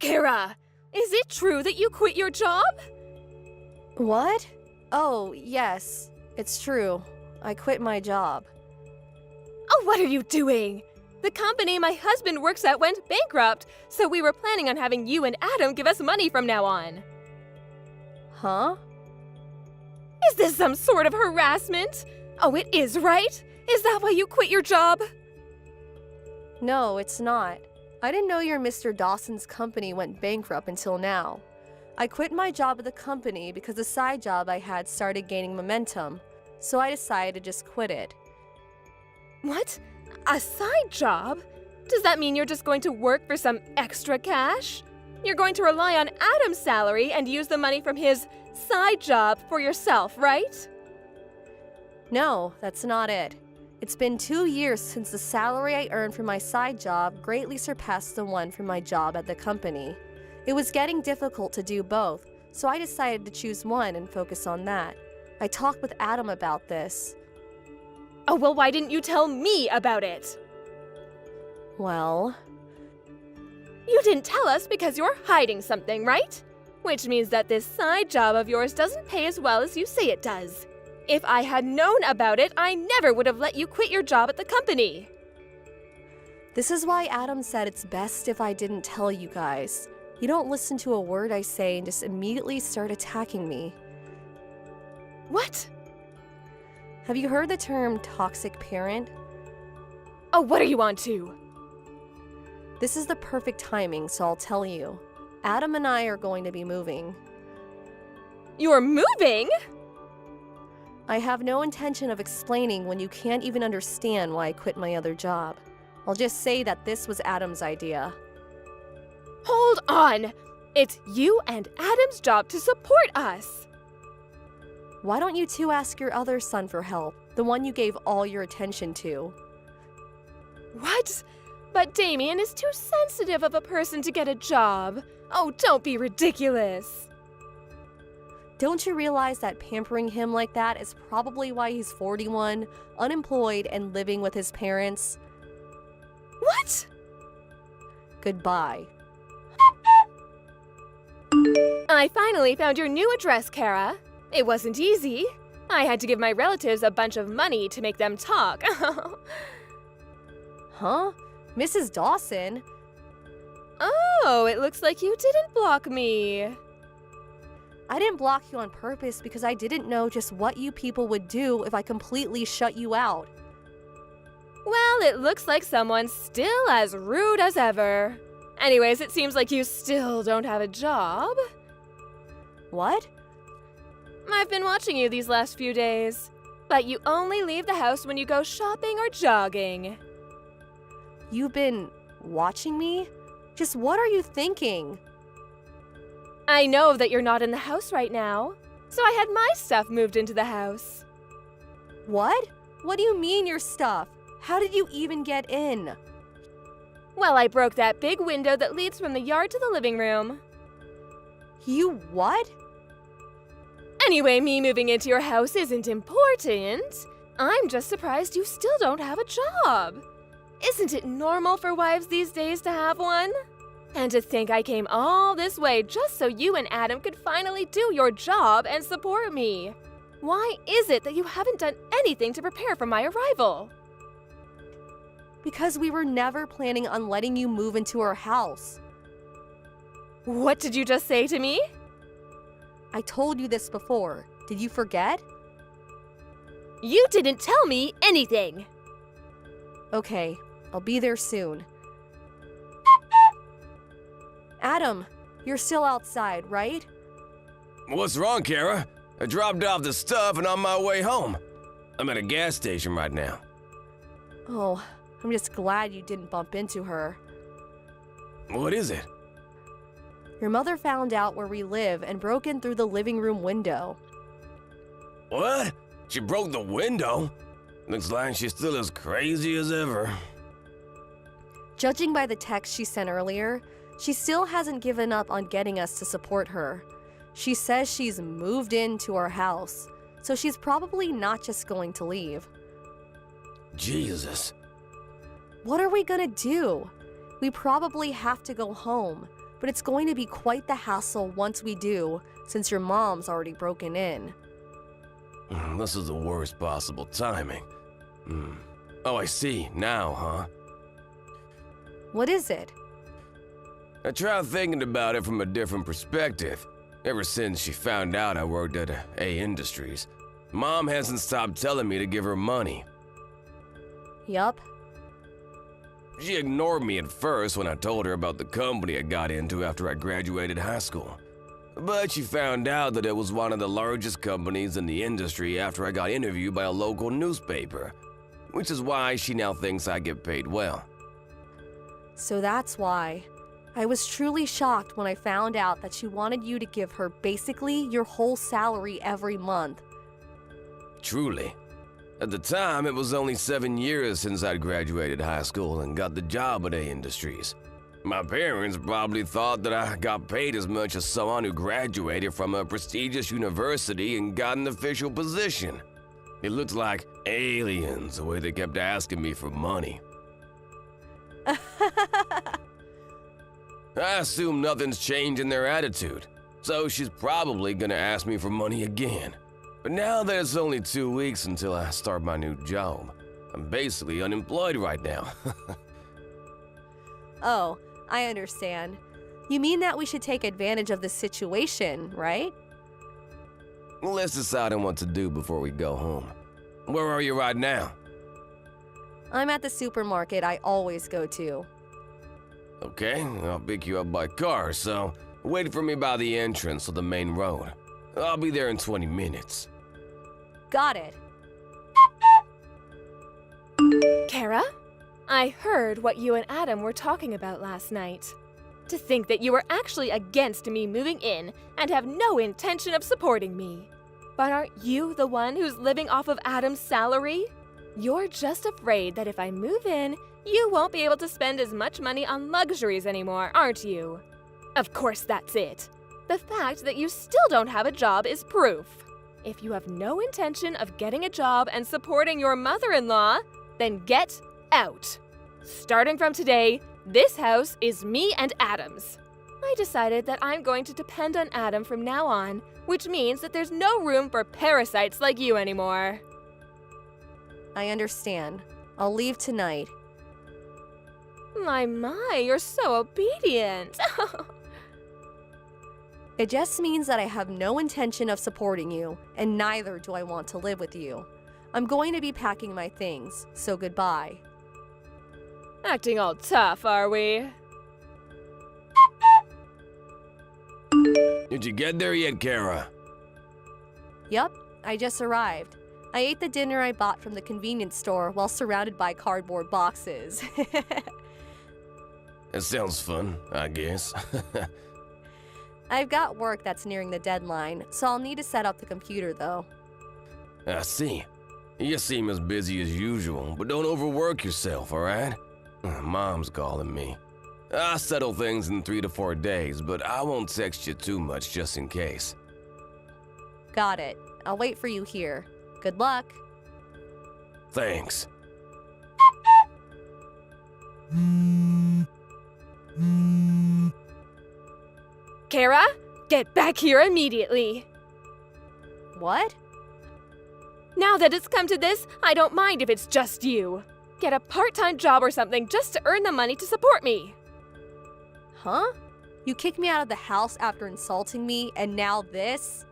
Kara, is it true that you quit your job? What? Oh, yes, it's true. I quit my job. Oh, what are you doing? The company my husband works at went bankrupt, so we were planning on having you and Adam give us money from now on. Huh? Is this some sort of harassment? Oh, it is, right? Is that why you quit your job? No, it's not. I didn't know your Mr. Dawson's company went bankrupt until now. I quit my job at the company because the side job I had started gaining momentum, so I decided to just quit it. What? A side job? Does that mean you're just going to work for some extra cash? You're going to rely on Adam's salary and use the money from his side job for yourself, right? No, that's not it. It's been 2 years since the salary I earned from my side job greatly surpassed the one from my job at the company. It was getting difficult to do both, so I decided to choose one and focus on that. I talked with Adam about this. Oh, well, why didn't you tell me about it? Well, You didn't tell us because you're hiding something, right? Which means that this side job of yours doesn't pay as well as you say it does. If I had known about it, I never would have let you quit your job at the company. this is why Adam said it's best if I didn't tell you guys. You don't listen to a word I say and just immediately start attacking me. What? Have you heard the term toxic parent? Oh, what are you on to? This is the perfect timing, so I'll tell you. Adam and I are going to be moving. You're moving? I have no intention of explaining when you can't even understand why I quit my other job. I'll just say that this was Adam's idea. Hold on! It's you and Adam's job to support us! Why don't you two ask your other son for help, the one you gave all your attention to? What? But Damien is too sensitive of a person to get a job. Oh, don't be ridiculous. Don't you realize that pampering him like that is probably why he's 41, unemployed, and living with his parents? What? Goodbye. I finally found your new address, Kara. It wasn't easy. I had to give my relatives a bunch of money to make them talk. Huh? Mrs. Dawson? Oh, it looks like you didn't block me. I didn't block you on purpose because I didn't know just what you people would do if I completely shut you out. Well, it looks like someone's still as rude as ever. Anyways, it seems like you still don't have a job. What? I've been watching you these last few days, but you only leave the house when you go shopping or jogging. You've been watching me? Just what are you thinking? I know that you're not in the house right now, so I had my stuff moved into the house. What? What do you mean your stuff? How did you even get in? Well, I broke that big window that leads from the yard to the living room. You what? Anyway, me moving into your house isn't important. I'm just surprised you still don't have a job. Isn't it normal for wives these days to have one? And to think I came all this way just so you and Adam could finally do your job and support me. Why is it that you haven't done anything to prepare for my arrival? Because we were never planning on letting you move into our house. What did you just say to me? I told you this before. Did you forget? You didn't tell me anything. Okay, I'll be there soon. Adam, you're still outside, right? What's wrong, Kara? I dropped off the stuff and on my way home. I'm at a gas station right now. Oh, I'm just glad you didn't bump into her. What is it? Your mother found out where we live and broke in through the living room window. What? She broke the window? Looks like she's still as crazy as ever. Judging by the text she sent earlier, she still hasn't given up on getting us to support her. She says she's moved into our house, so she's probably not just going to leave. Jesus. What are we gonna do? We probably have to go home. but it's going to be quite the hassle once we do, since your mom's already broken in. This is the worst possible timing. Oh, I see. Now, huh? What is it? I tried thinking about it from a different perspective. Ever since she found out I worked at A Industries, Mom hasn't stopped telling me to give her money. Yup. She ignored me at first when I told her about the company I got into after I graduated high school. But she found out that it was one of the largest companies in the industry after I got interviewed by a local newspaper, which is why she now thinks I get paid well. So that's why. I was truly shocked when I found out that she wanted you to give her basically your whole salary every month. Truly. At the time, it was only 7 years since I'd graduated high school and got the job at A Industries. My parents probably thought that I got paid as much as someone who graduated from a prestigious university and got an official position. It looked like aliens the way they kept asking me for money. I assume nothing's changed in their attitude, so she's probably gonna ask me for money again. But now that it's only 2 weeks until I start my new job, I'm basically unemployed right now. Oh, I understand. You mean that we should take advantage of the situation, right? Let's decide on what to do before we go home. Where are you right now? I'm at the supermarket I always go to. Okay, I'll pick you up by car, so wait for me by the entrance of the main road. I'll be there in 20 minutes. Got it. Kara? I heard what you and Adam were talking about last night. To think that you were actually against me moving in and have no intention of supporting me. But aren't you the one who's living off of Adam's salary? You're just afraid that if I move in, you won't be able to spend as much money on luxuries anymore, aren't you? Of course that's it. The fact that you still don't have a job is proof. If you have no intention of getting a job and supporting your mother-in-law, then get out. Starting from today, this house is me and Adam's. I decided that I'm going to depend on Adam from now on, which means that there's no room for parasites like you anymore. I understand. I'll leave tonight. My, you're so obedient. It just means that I have no intention of supporting you, and neither do I want to live with you. I'm going to be packing my things, so goodbye. Acting all tough, are we? Did you get there yet, Kara? Yup, I just arrived. I ate the dinner I bought from the convenience store while surrounded by cardboard boxes. That sounds fun, I guess. I've got work that's nearing the deadline, so I'll need to set up the computer though. I see. You seem as busy as usual, but don't overwork yourself, alright? Mom's calling me. I'll settle things in 3 to 4 days, but I won't text you too much just in case. Got it. I'll wait for you here. Good luck. Thanks. Kara, get back here immediately. What? Now that it's come to this, I don't mind if it's just you. Get a part-time job or something just to earn the money to support me. Huh? You kicked me out of the house after insulting me, and now this?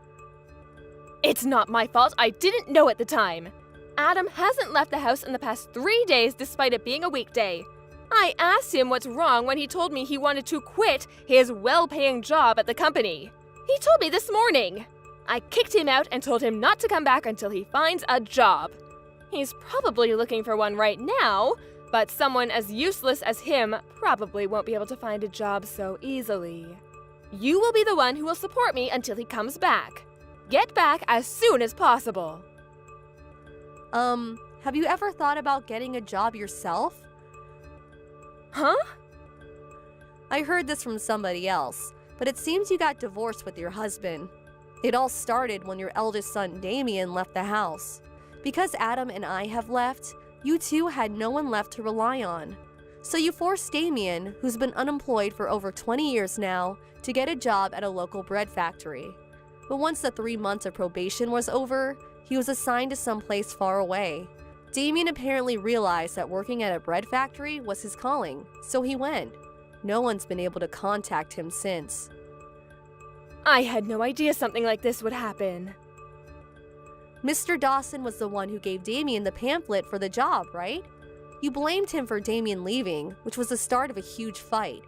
It's not my fault. I didn't know at the time. Adam hasn't left the house in the past 3 days despite it being a weekday. I asked him what's wrong when he told me he wanted to quit his well-paying job at the company. He told me this morning. I kicked him out and told him not to come back until he finds a job. He's probably looking for one right now, but someone as useless as him probably won't be able to find a job so easily. You will be the one who will support me until he comes back. Get back as soon as possible. Have you ever thought about getting a job yourself? Huh? I heard this from somebody else, but it seems you got divorced with your husband. It all started when your eldest son, Damien, left the house. Because Adam and I have left, you two had no one left to rely on. So you forced Damien, who's been unemployed for over 20 years now, to get a job at a local bread factory. But once the 3 months of probation was over, he was assigned to someplace far away. Damien apparently realized that working at a bread factory was his calling, so he went. No one's been able to contact him since. I had no idea something like this would happen. Mr. Dawson was the one who gave Damien the pamphlet for the job, right? You blamed him for Damien leaving, which was the start of a huge fight.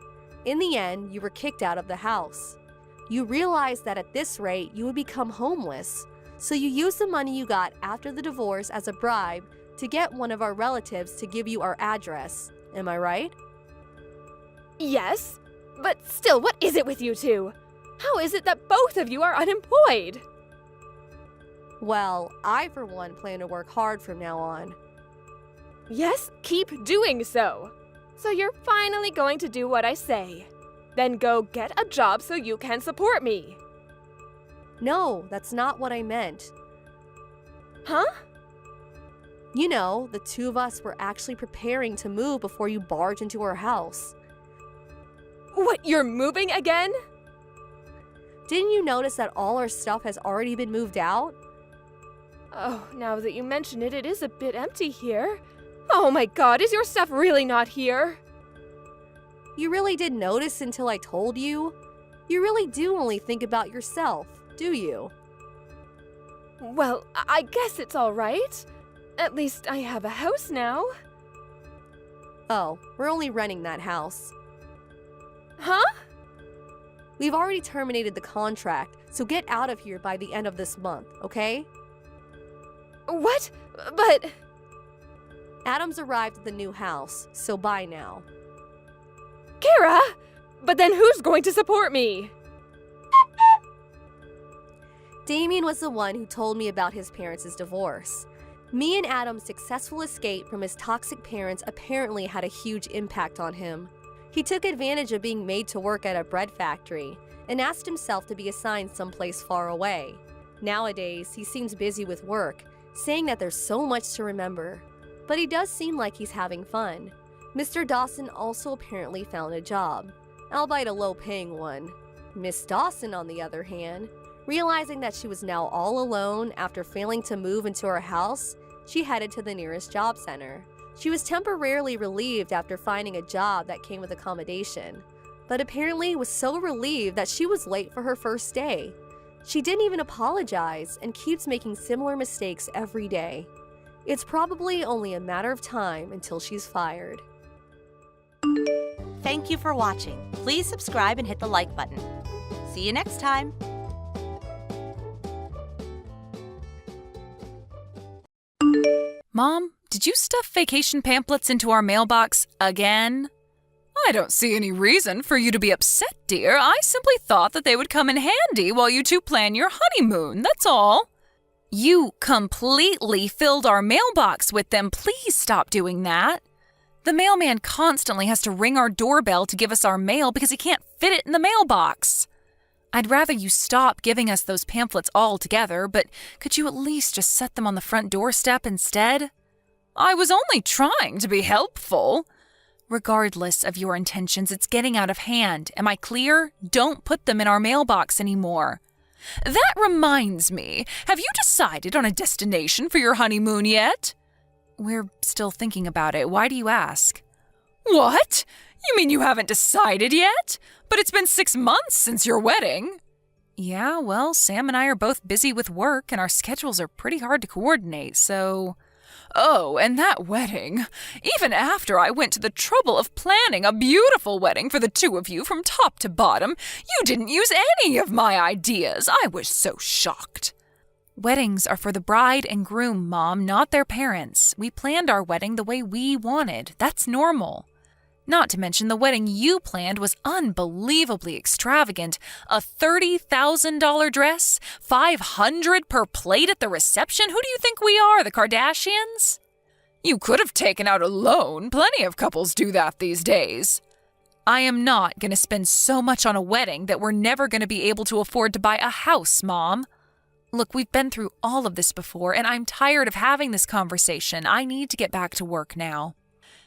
In the end, you were kicked out of the house. You realized that at this rate, you would become homeless, so you used the money you got after the divorce as a bribe to get one of our relatives to give you our address. Am I right? Yes, but still, what is it with you two? How is it that both of you are unemployed? Well, I for one plan to work hard from now on. Yes, keep doing so. So you're finally going to do what I say. Then go get a job so you can support me. No, that's not what I meant. Huh? You know, the two of us were actually preparing to move before you barged into our house. What, you're moving again? Didn't you notice that all our stuff has already been moved out? Oh, now that you mention it, it is a bit empty here. Oh my god, is your stuff really not here? You really didn't notice until I told you? You really do only think about yourself, do you? Well, I guess it's all right. At least I have a house now. Oh, we're only renting that house. Huh? We've already terminated the contract, so get out of here by the end of this month, okay? What? But... Adam's arrived at the new house, so bye now. Kara! But then who's going to support me? Damien was the one who told me about his parents' divorce. Me and Adam's successful escape from his toxic parents apparently had a huge impact on him. He took advantage of being made to work at a bread factory and asked himself to be assigned someplace far away. Nowadays, he seems busy with work, saying that there's so much to remember. But he does seem like he's having fun. Mr. Dawson also apparently found a job, albeit a low-paying one. Miss Dawson, on the other hand, realizing that she was now all alone after failing to move into her house, she headed to the nearest job center. She was temporarily relieved after finding a job that came with accommodation, but apparently was so relieved that she was late for her first day. She didn't even apologize and keeps making similar mistakes every day. It's probably only a matter of time until she's fired. Thank you for watching. Please subscribe and hit the like button. See you next time. Mom, did you stuff vacation pamphlets into our mailbox again? I don't see any reason for you to be upset, dear. I simply thought that they would come in handy while you two plan your honeymoon, that's all. You completely filled our mailbox with them. Please stop doing that. The mailman constantly has to ring our doorbell to give us our mail because he can't fit it in the mailbox. I'd rather you stop giving us those pamphlets altogether, but could you at least just set them on the front doorstep instead? I was only trying to be helpful. Regardless of your intentions, it's getting out of hand. Am I clear? Don't put them in our mailbox anymore. That reminds me, have you decided on a destination for your honeymoon yet? We're still thinking about it. Why do you ask? What? You mean you haven't decided yet? But it's been 6 months since your wedding. Yeah, well, Sam and I are both busy with work and our schedules are pretty hard to coordinate, so... Oh, and that wedding. Even after I went to the trouble of planning a beautiful wedding for the two of you from top to bottom, you didn't use any of my ideas. I was so shocked. Weddings are for the bride and groom, Mom, not their parents. We planned our wedding the way we wanted. That's normal. Not to mention the wedding you planned was unbelievably extravagant. A $30,000 dress? $500 per plate at the reception? Who do you think we are, the Kardashians? You could have taken out a loan. Plenty of couples do that these days. I am not going to spend so much on a wedding that we're never going to be able to afford to buy a house, Mom. Look, we've been through all of this before, and I'm tired of having this conversation. I need to get back to work now.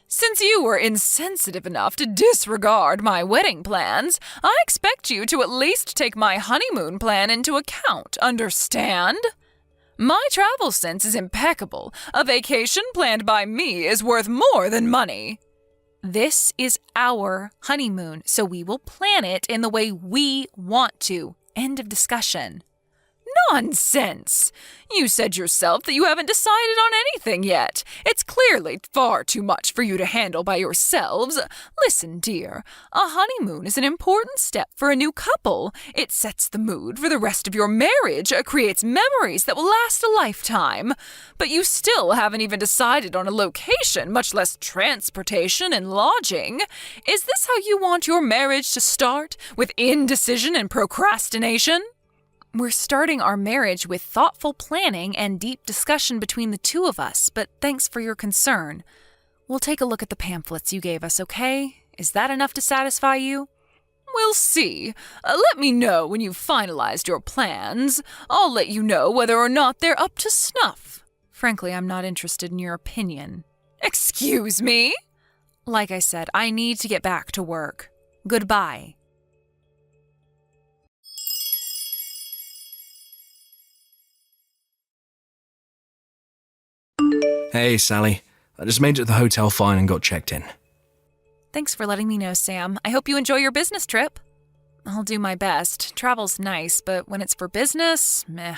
Since you were insensitive enough to disregard my wedding plans, I expect you to at least take my honeymoon plan into account, understand? My travel sense is impeccable. A vacation planned by me is worth more than money. This is our honeymoon, so we will plan it in the way we want to. End of discussion. Nonsense! You said yourself that you haven't decided on anything yet. It's clearly far too much for you to handle by yourselves. Listen, dear, a honeymoon is an important step for a new couple. It sets the mood for the rest of your marriage, creates memories that will last a lifetime. But you still haven't even decided on a location, much less transportation and lodging. Is this how you want your marriage to start, with indecision and procrastination? We're starting our marriage with thoughtful planning and deep discussion between the two of us, but thanks for your concern. We'll take a look at the pamphlets you gave us, okay? Is that enough to satisfy you? We'll see. Let me know when you've finalized your plans. I'll let you know whether or not they're up to snuff. Frankly, I'm not interested in your opinion. Excuse me? Like I said, I need to get back to work. Goodbye. Hey, Sally. I just made it to the hotel fine and got checked in. Thanks for letting me know, Sam. I hope you enjoy your business trip. I'll do my best. Travel's nice, but when it's for business, meh.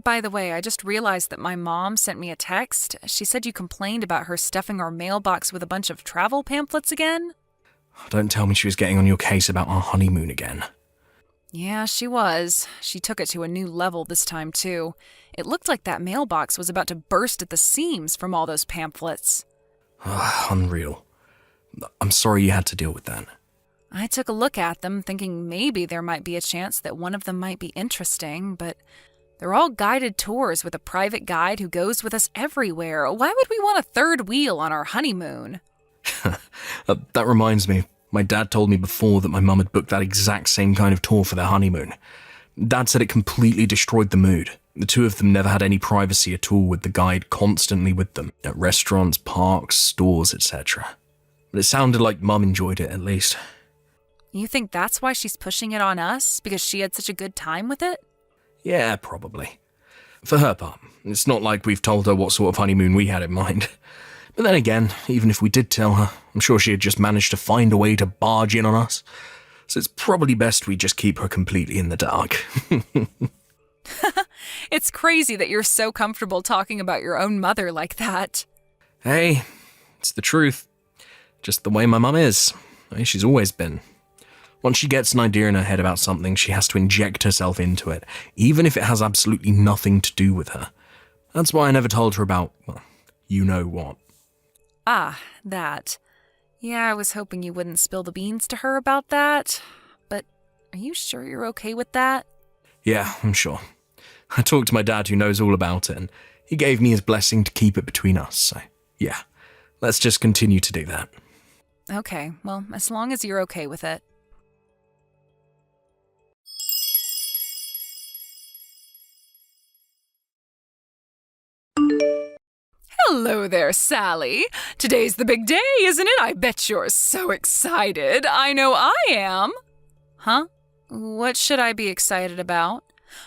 By the way, I just realized that my mom sent me a text. She said you complained about her stuffing our mailbox with a bunch of travel pamphlets again. Don't tell me she was getting on your case about our honeymoon again. Yeah, she was. She took it to a new level this time, too. It looked like that mailbox was about to burst at the seams from all those pamphlets. Unreal. I'm sorry you had to deal with that. I took a look at them, thinking maybe there might be a chance that one of them might be interesting, but they're all guided tours with a private guide who goes with us everywhere. Why would we want a third wheel on our honeymoon? That reminds me. My dad told me before that my mum had booked that exact same kind of tour for their honeymoon. Dad said it completely destroyed the mood. The two of them never had any privacy at all, with the guide constantly with them, at restaurants, parks, stores, etc. But it sounded like Mum enjoyed it, at least. You think that's why she's pushing it on us? Because she had such a good time with it? Yeah, probably. For her part, it's not like we've told her what sort of honeymoon we had in mind. But then again, even if we did tell her, I'm sure she had just managed to find a way to barge in on us. So it's probably best we just keep her completely in the dark. It's crazy that you're so comfortable talking about your own mother like that. Hey, it's the truth. Just the way my mum is. She's always been. Once she gets an idea in her head about something, she has to inject herself into it, even if it has absolutely nothing to do with her. That's why I never told her about, well, you know what. Ah, that. Yeah, I was hoping you wouldn't spill the beans to her about that. But are you sure you're okay with that? Yeah, I'm sure. I talked to my dad, who knows all about it, and he gave me his blessing to keep it between us, so yeah. Let's just continue to do that. Okay, well, as long as you're okay with it. Hello there, Sally. Today's the big day, isn't it? I bet you're so excited. I know I am. Huh? What should I be excited about?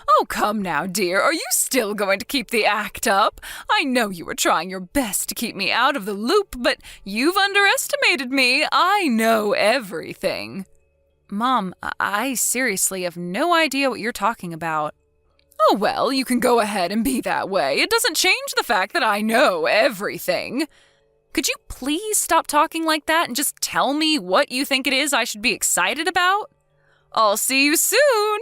Oh, come now, dear. Are you still going to keep the act up? I know you were trying your best to keep me out of the loop, but you've underestimated me. I know everything. Mom, I seriously have no idea what you're talking about. Oh, well, you can go ahead and be that way. It doesn't change the fact that I know everything. Could you please stop talking like that and just tell me what you think it is I should be excited about? I'll see you soon.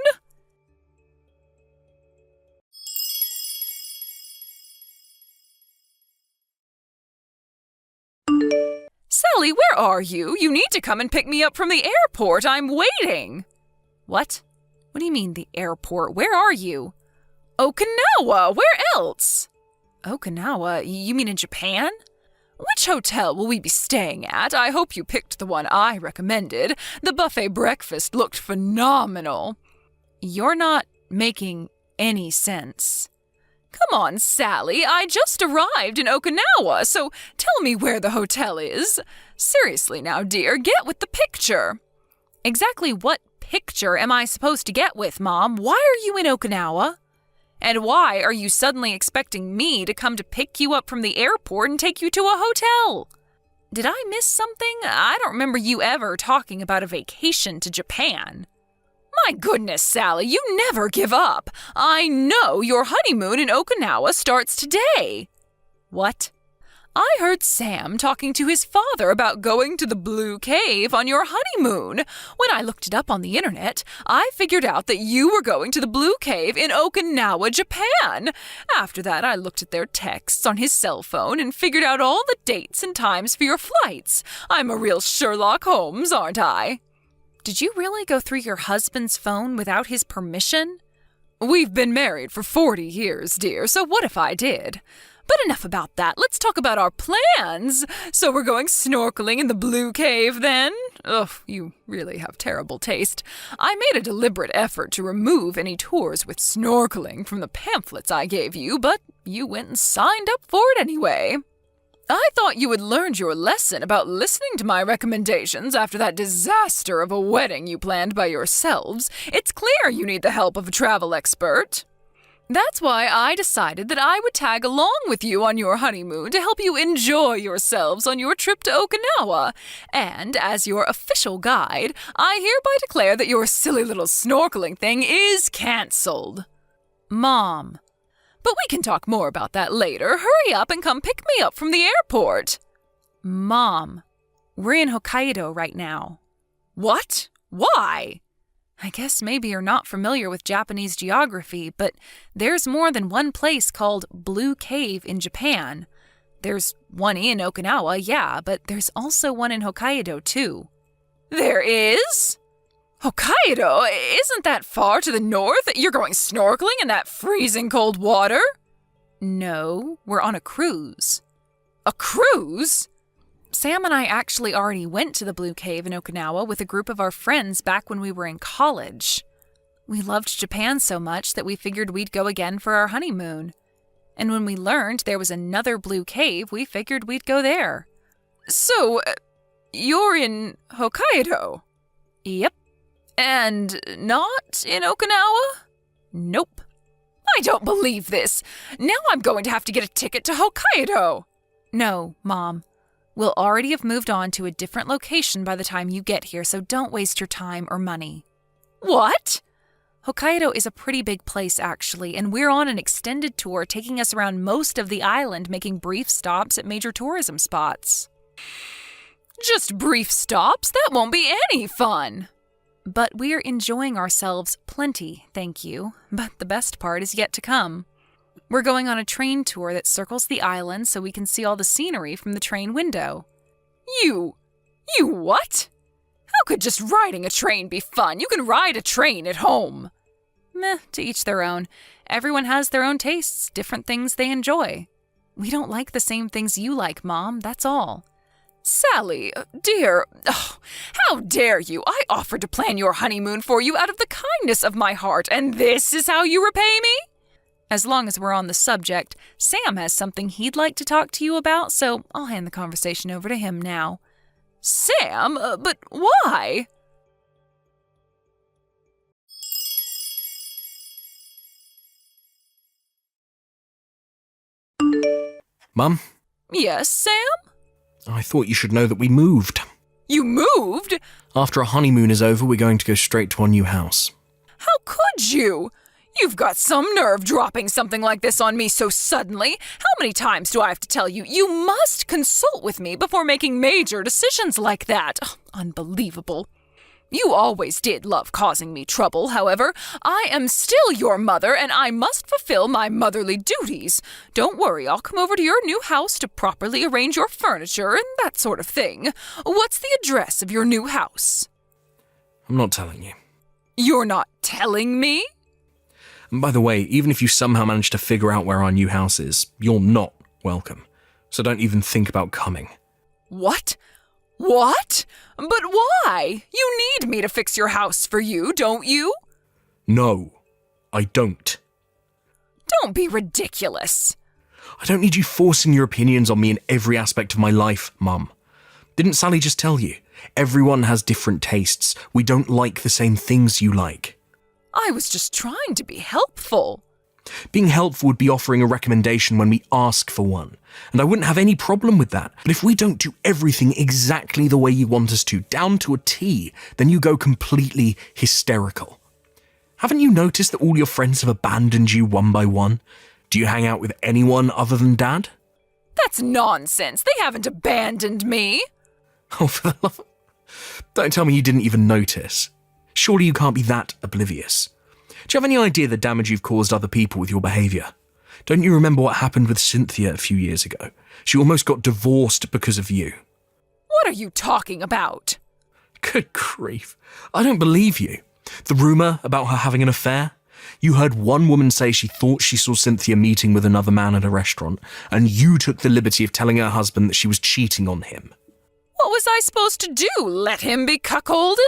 Sally, where are you? You need to come and pick me up from the airport. I'm waiting. What? What do you mean, the airport? Where are you? Okinawa! Where else? Okinawa? You mean in Japan? Which hotel will we be staying at? I hope you picked the one I recommended. The buffet breakfast looked phenomenal. You're not making any sense. Come on, Sally, I just arrived in Okinawa, so tell me where the hotel is. Seriously now, dear, get with the picture. Exactly what picture am I supposed to get with, Mom? Why are you in Okinawa? And why are you suddenly expecting me to come to pick you up from the airport and take you to a hotel? Did I miss something? I don't remember you ever talking about a vacation to Japan. My goodness, Sally, you never give up. I know your honeymoon in Okinawa starts today. What? I heard Sam talking to his father about going to the Blue Cave on your honeymoon. When I looked it up on the internet, I figured out that you were going to the Blue Cave in Okinawa, Japan. After that, I looked at their texts on his cell phone and figured out all the dates and times for your flights. I'm a real Sherlock Holmes, aren't I? Did you really go through your husband's phone without his permission? We've been married for 40 years, dear, so what if I did? But enough about that. Let's talk about our plans. So we're going snorkeling in the Blue Cave then? Ugh, you really have terrible taste. I made a deliberate effort to remove any tours with snorkeling from the pamphlets I gave you, but you went and signed up for it anyway. I thought you had learned your lesson about listening to my recommendations after that disaster of a wedding you planned by yourselves. It's clear you need the help of a travel expert. That's why I decided that I would tag along with you on your honeymoon to help you enjoy yourselves on your trip to Okinawa. And as your official guide, I hereby declare that your silly little snorkeling thing is cancelled. Mom. But we can talk more about that later. Hurry up and come pick me up from the airport. Mom, we're in Hokkaido right now. What? Why? I guess maybe you're not familiar with Japanese geography, but there's more than one place called Blue Cave in Japan. There's one in Okinawa, yeah, but there's also one in Hokkaido, too. There is? Hokkaido? Isn't that far to the north? You're going snorkeling in that freezing cold water? No, we're on a cruise. A cruise? Sam and I actually already went to the Blue Cave in Okinawa with a group of our friends back when we were in college. We loved Japan so much that we figured we'd go again for our honeymoon. And when we learned there was another Blue Cave, we figured we'd go there. So, you're in Hokkaido? Yep. And not in Okinawa? Nope. I don't believe this. Now I'm going to have to get a ticket to Hokkaido. No, Mom. We'll already have moved on to a different location by the time you get here, so don't waste your time or money. What? Hokkaido is a pretty big place, actually, and we're on an extended tour taking us around most of the island, making brief stops at major tourism spots. Just brief stops? That won't be any fun. But we're enjoying ourselves plenty, thank you. But the best part is yet to come. We're going on a train tour that circles the island so we can see all the scenery from the train window. You what? How could just riding a train be fun? You can ride a train at home. Meh, to each their own. Everyone has their own tastes, different things they enjoy. We don't like the same things you like, Mom, that's all. Sally, dear, how dare you? I offered to plan your honeymoon for you out of the kindness of my heart, and this is how you repay me? As long as we're on the subject, Sam has something he'd like to talk to you about, so I'll hand the conversation over to him now. Sam? But why? Mum? Yes, Sam? I thought you should know that we moved. You moved? After our honeymoon is over, we're going to go straight to our new house. How could you? You've got some nerve dropping something like this on me so suddenly. How many times do I have to tell you? You must consult with me before making major decisions like that. Unbelievable. You always did love causing me trouble, however. I am still your mother, and I must fulfill my motherly duties. Don't worry, I'll come over to your new house to properly arrange your furniture and that sort of thing. What's the address of your new house? I'm not telling you. You're not telling me? And by the way, even if you somehow manage to figure out where our new house is, you're not welcome. So don't even think about coming. What? What? But why? You need me to fix your house for you, don't you? No, I don't. Don't be ridiculous. I don't need you forcing your opinions on me in every aspect of my life, Mum. Didn't Sally just tell you? Everyone has different tastes. We don't like the same things you like. I was just trying to be helpful. Being helpful would be offering a recommendation when we ask for one, and I wouldn't have any problem with that. But if we don't do everything exactly the way you want us to, down to a T, then you go completely hysterical. Haven't you noticed that all your friends have abandoned you one by one? Do you hang out with anyone other than Dad? That's nonsense. They haven't abandoned me. Oh, for the love of... Don't tell me you didn't even notice. Surely you can't be that oblivious. Do you have any idea the damage you've caused other people with your behaviour? Don't you remember what happened with Cynthia a few years ago? She almost got divorced because of you. What are you talking about? Good grief. I don't believe you. The rumour about her having an affair? You heard one woman say she thought she saw Cynthia meeting with another man at a restaurant, and you took the liberty of telling her husband that she was cheating on him. What was I supposed to do? Let him be cuckolded?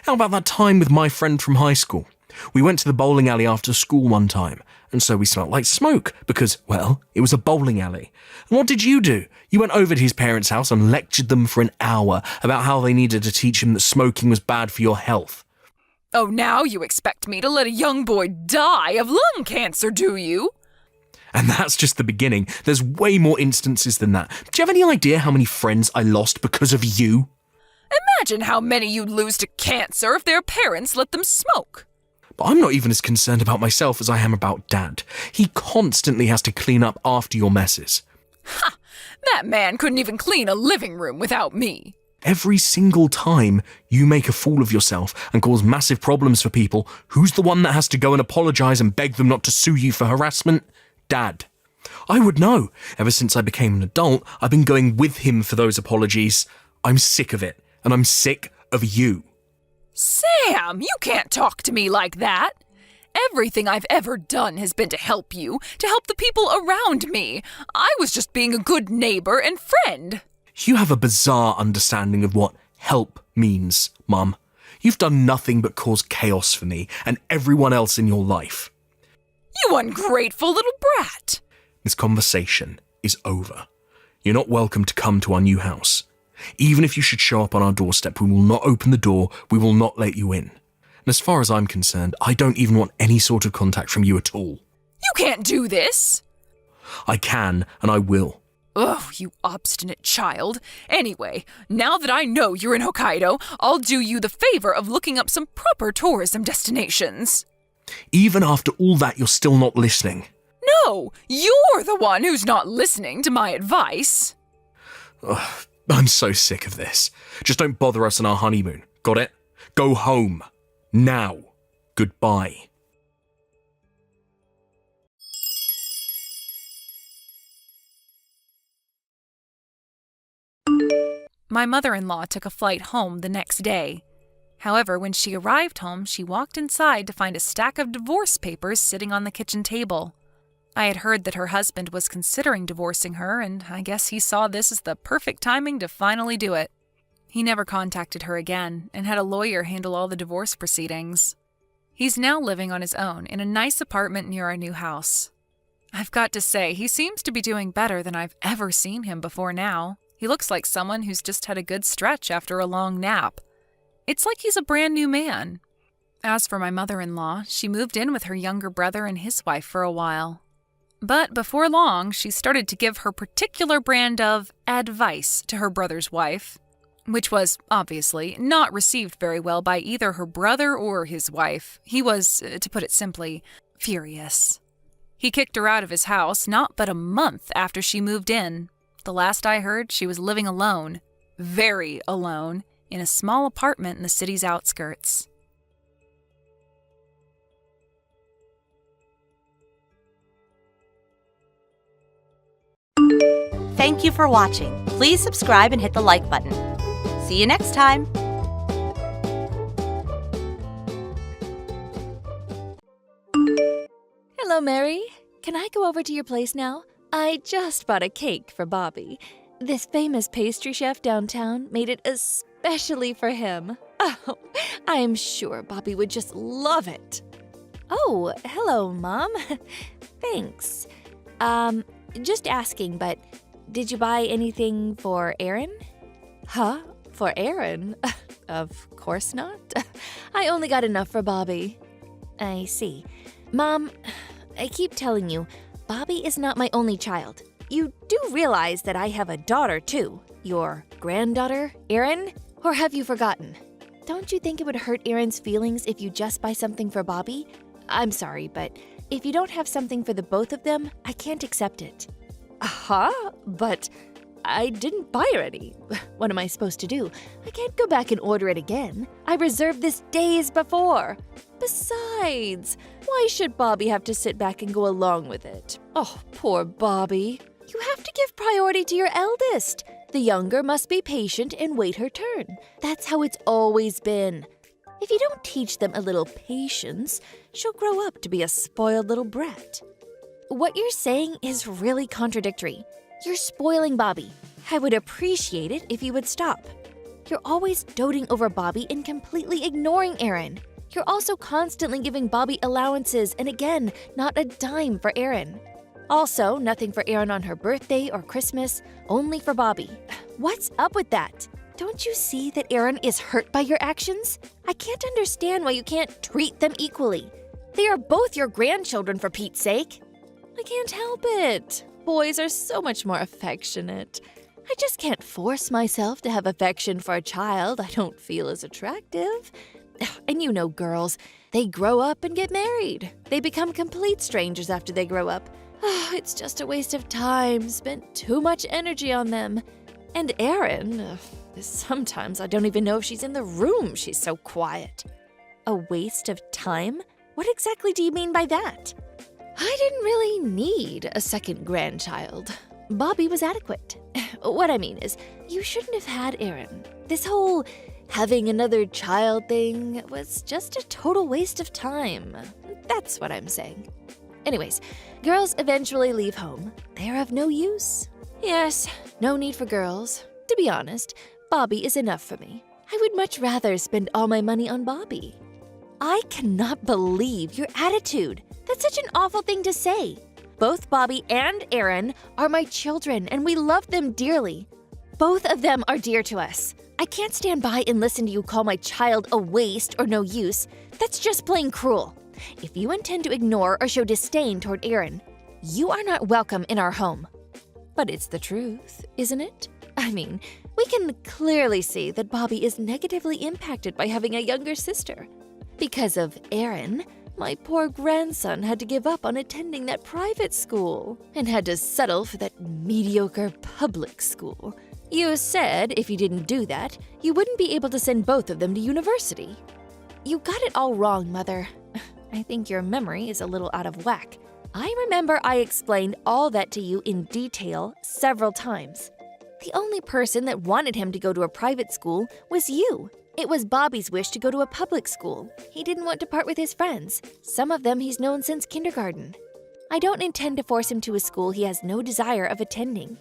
How about that time with my friend from high school? We went to the bowling alley after school one time, and so we smelt like smoke because, well, it was a bowling alley. And what did you do? You went over to his parents' house and lectured them for an hour about how they needed to teach him that smoking was bad for your health. Oh, now you expect me to let a young boy die of lung cancer, do you? And that's just the beginning. There's way more instances than that. Do you have any idea how many friends I lost because of you? Imagine how many you'd lose to cancer if their parents let them smoke. But I'm not even as concerned about myself as I am about Dad. He constantly has to clean up after your messes. Ha! That man couldn't even clean a living room without me. Every single time you make a fool of yourself and cause massive problems for people, who's the one that has to go and apologise and beg them not to sue you for harassment? Dad. I would know. Ever since I became an adult, I've been going with him for those apologies. I'm sick of it, and I'm sick of you. Sam, you can't talk to me like that. Everything I've ever done has been to help you, to help the people around me. I was just being a good neighbor and friend. You have a bizarre understanding of what help means, Mum. You've done nothing but cause chaos for me and everyone else in your life. You ungrateful little brat. This conversation is over. You're not welcome to come to our new house. Even if you should show up on our doorstep, we will not open the door, we will not let you in. And as far as I'm concerned, I don't even want any sort of contact from you at all. You can't do this. I can, and I will. Oh, you obstinate child. Anyway, now that I know you're in Hokkaido, I'll do you the favor of looking up some proper tourism destinations. Even after all that, you're still not listening. No, you're the one who's not listening to my advice. Ugh, I'm so sick of this. Just don't bother us on our honeymoon. Got it? Go home. Now. Goodbye. My mother-in-law took a flight home the next day. However, when she arrived home, she walked inside to find a stack of divorce papers sitting on the kitchen table. I had heard that her husband was considering divorcing her, and I guess he saw this as the perfect timing to finally do it. He never contacted her again and had a lawyer handle all the divorce proceedings. He's now living on his own in a nice apartment near our new house. I've got to say, he seems to be doing better than I've ever seen him before now. He looks like someone who's just had a good stretch after a long nap. It's like he's a brand new man. As for my mother-in-law, she moved in with her younger brother and his wife for a while. But before long, she started to give her particular brand of advice to her brother's wife, which was, obviously, not received very well by either her brother or his wife. He was, to put it simply, furious. He kicked her out of his house not but a month after she moved in. The last I heard, she was living alone, very alone, in a small apartment in the city's outskirts. Thank you for watching. Please subscribe and hit the like button. See you next time. Hello, Mary. Can I go over to your place now? I just bought a cake for Bobby. This famous pastry chef downtown made it especially for him. Oh, I am sure Bobby would just love it. Oh, hello, Mom. Thanks. Just asking, but did you buy anything for Aaron? Huh? For Aaron? Of course not. I only got enough for Bobby. I see. Mom, I keep telling you, Bobby is not my only child. You do realize that I have a daughter, too. Your granddaughter, Erin? Or have you forgotten? Don't you think it would hurt Aaron's feelings if you just buy something for Bobby? I'm sorry, but if you don't have something for the both of them, I can't accept it. But I didn't buy her any. What am I supposed to do? I can't go back and order it again. I reserved this days before. Besides, why should Bobby have to sit back and go along with it? Oh, poor Bobby. You have to give priority to your eldest. The younger must be patient and wait her turn. That's how it's always been. If you don't teach them a little patience, she'll grow up to be a spoiled little brat. What you're saying is really contradictory. You're spoiling Bobby. I would appreciate it if you would stop. You're always doting over Bobby and completely ignoring Aaron. You're also constantly giving Bobby allowances and again, not a dime for Aaron. Also, nothing for Aaron on her birthday or Christmas, only for Bobby. What's up with that? Don't you see that Aaron is hurt by your actions? I can't understand why you can't treat them equally. They are both your grandchildren, for Pete's sake. I can't help it. Boys are so much more affectionate. I just can't force myself to have affection for a child I don't feel is attractive. And you know girls, they grow up and get married. They become complete strangers after they grow up. It's just a waste of time, spent too much energy on them. And Erin, sometimes I don't even know if she's in the room, she's so quiet. A waste of time? What exactly do you mean by that? I didn't really need a second grandchild. Bobby was adequate. What I mean is, you shouldn't have had Erin. This whole having another child thing was just a total waste of time. That's what I'm saying. Anyways, girls eventually leave home. They're of no use. Yes, no need for girls. To be honest, Bobby is enough for me. I would much rather spend all my money on Bobby. I cannot believe your attitude. That's such an awful thing to say. Both Bobby and Aaron are my children, and we love them dearly. Both of them are dear to us. I can't stand by and listen to you call my child a waste or no use. That's just plain cruel. If you intend to ignore or show disdain toward Aaron, you are not welcome in our home. But it's the truth, isn't it? I mean, we can clearly see that Bobby is negatively impacted by having a younger sister. Because of Aaron, my poor grandson had to give up on attending that private school and had to settle for that mediocre public school. You said if you didn't do that, you wouldn't be able to send both of them to university. You got it all wrong, Mother. I think your memory is a little out of whack. I remember I explained all that to you in detail several times. The only person that wanted him to go to a private school was you. It was Bobby's wish to go to a public school. He didn't want to part with his friends. Some of them he's known since kindergarten. I don't intend to force him to a school he has no desire of attending.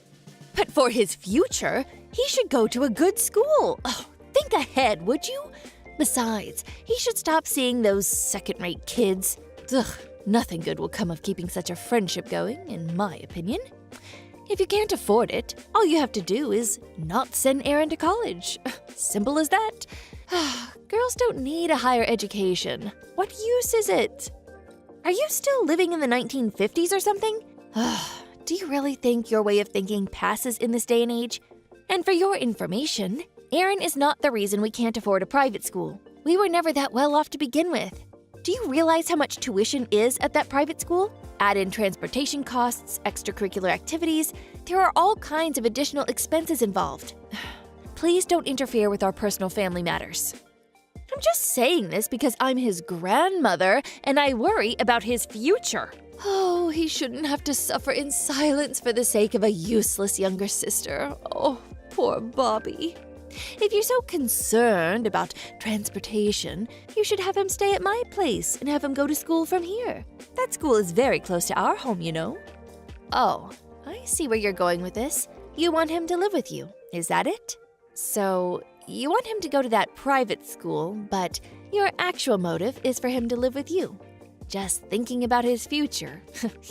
But for his future, he should go to a good school. Oh, think ahead, would you? Besides, he should stop seeing those second-rate kids. Ugh, nothing good will come of keeping such a friendship going, in my opinion. If you can't afford it, all you have to do is not send Aaron to college. Simple as that. Girls don't need a higher education. What use is it? Are you still living in the 1950s or something? Do you really think your way of thinking passes in this day and age? And for your information, Aaron is not the reason we can't afford a private school. We were never that well off to begin with. Do you realize how much tuition is at that private school? Add in transportation costs, extracurricular activities, there are all kinds of additional expenses involved. Please don't interfere with our personal family matters. I'm just saying this because I'm his grandmother and I worry about his future. Oh, he shouldn't have to suffer in silence for the sake of a useless younger sister. Oh, poor Bobby. If you're so concerned about transportation, you should have him stay at my place and have him go to school from here. That school is very close to our home, you know. Oh, I see where you're going with this. You want him to live with you, is that it? So, you want him to go to that private school, but your actual motive is for him to live with you. just thinking about his future.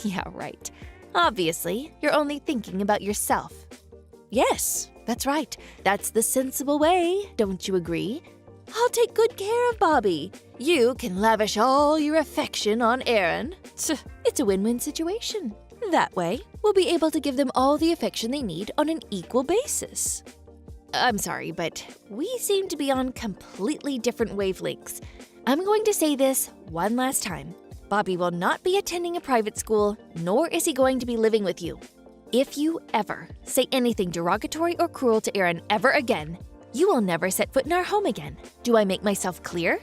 Yeah, right. Obviously, you're only thinking about yourself. Yes, that's right. That's the sensible way, don't you agree? I'll take good care of Bobby. You can lavish all your affection on Aaron. It's a win-win situation. That way, we'll be able to give them all the affection they need on an equal basis. I'm sorry, but we seem to be on completely different wavelengths. I'm going to say this one last time. Bobby will not be attending a private school, nor is he going to be living with you. If you ever say anything derogatory or cruel to Aaron ever again, you will never set foot in our home again. Do I make myself clear?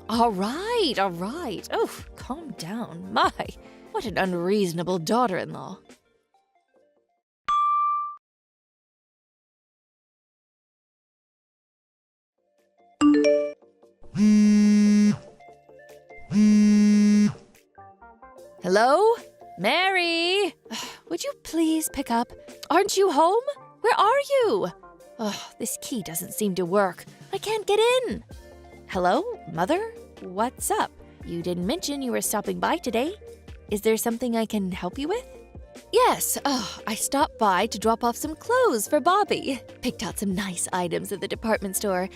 All right. Oh, calm down. My, what an unreasonable daughter-in-law. Hello? Mary? Would you please pick up? Aren't you home? Where are you? This key doesn't seem to work. I can't get in. Hello, Mother? What's up? You didn't mention you were stopping by today. Is there something I can help you with? Yes, I stopped by to drop off some clothes for Bobby. Picked out some nice items at the department store.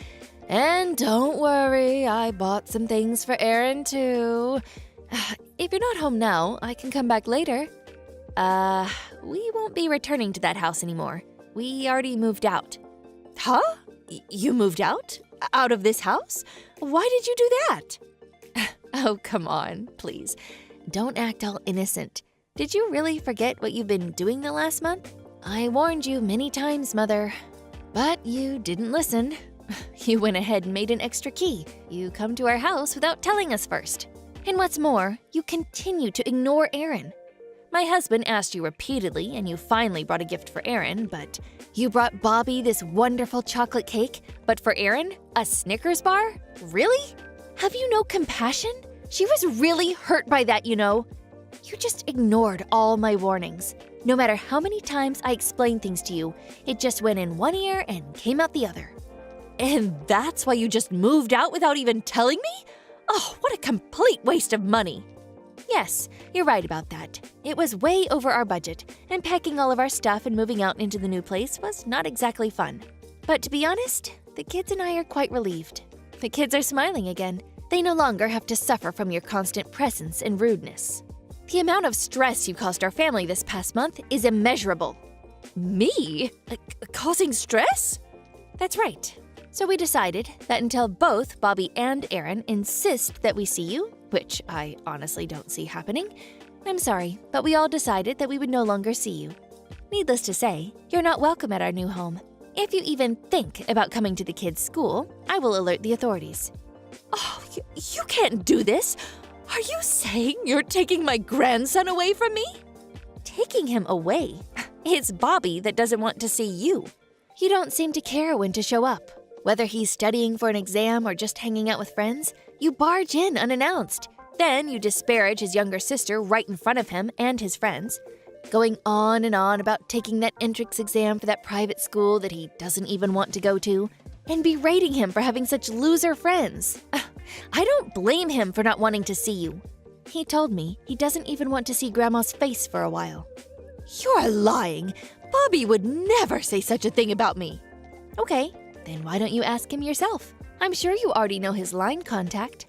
And don't worry, I bought some things for Aaron too. If you're not home now, I can come back later. We won't be returning to that house anymore. We already moved out. Huh? You moved out? Out of this house? Why did you do that? Oh, come on, please. Don't act all innocent. Did you really forget what you've been doing the last month? I warned you many times, Mother. But you didn't listen. You went ahead and made an extra key. You come to our house without telling us first. And what's more, you continue to ignore Aaron. My husband asked you repeatedly, and you finally brought a gift for Aaron, but you brought Bobby this wonderful chocolate cake, but for Aaron, a Snickers bar? Really? Have you no compassion? She was really hurt by that, you know. You just ignored all my warnings. No matter how many times I explained things to you, it just went in one ear and came out the other. And that's why you just moved out without even telling me? Oh, what a complete waste of money. Yes, you're right about that. It was way over our budget, and packing all of our stuff and moving out into the new place was not exactly fun. But to be honest, the kids and I are quite relieved. The kids are smiling again. They no longer have to suffer from your constant presence and rudeness. The amount of stress you caused our family this past month is immeasurable. Me? Causing stress? That's right. So we decided that until both Bobby and Aaron insist that we see you, which I honestly don't see happening, I'm sorry, but we all decided that we would no longer see you. Needless to say, you're not welcome at our new home. If you even think about coming to the kids' school, I will alert the authorities. Oh, you can't do this! Are you saying you're taking my grandson away from me? Taking him away? It's Bobby that doesn't want to see you. You don't seem to care when to show up. Whether he's studying for an exam or just hanging out with friends, you barge in unannounced. Then you disparage his younger sister right in front of him and his friends, going on and on about taking that entrance exam for that private school that he doesn't even want to go to, and berating him for having such loser friends. I don't blame him for not wanting to see you. He told me he doesn't even want to see Grandma's face for a while. You're lying. Bobby would never say such a thing about me. Okay, then why don't you ask him yourself? I'm sure you already know his line contact.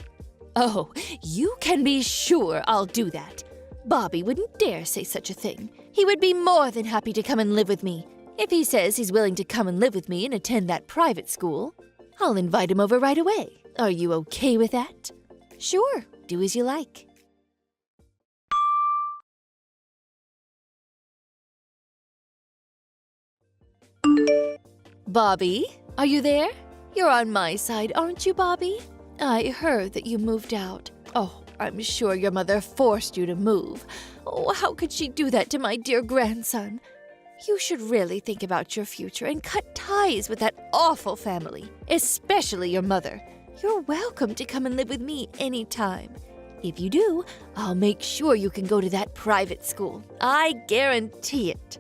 Oh, you can be sure I'll do that. Bobby wouldn't dare say such a thing. He would be more than happy to come and live with me. If he says he's willing to come and live with me and attend that private school, I'll invite him over right away. Are you okay with that? Sure, do as you like. Bobby, are you there? You're on my side, aren't you, Bobby? I heard that you moved out. Oh, I'm sure your mother forced you to move. Oh, how could she do that to my dear grandson? You should really think about your future and cut ties with that awful family, especially your mother. You're welcome to come and live with me anytime. If you do, I'll make sure you can go to that private school. I guarantee it.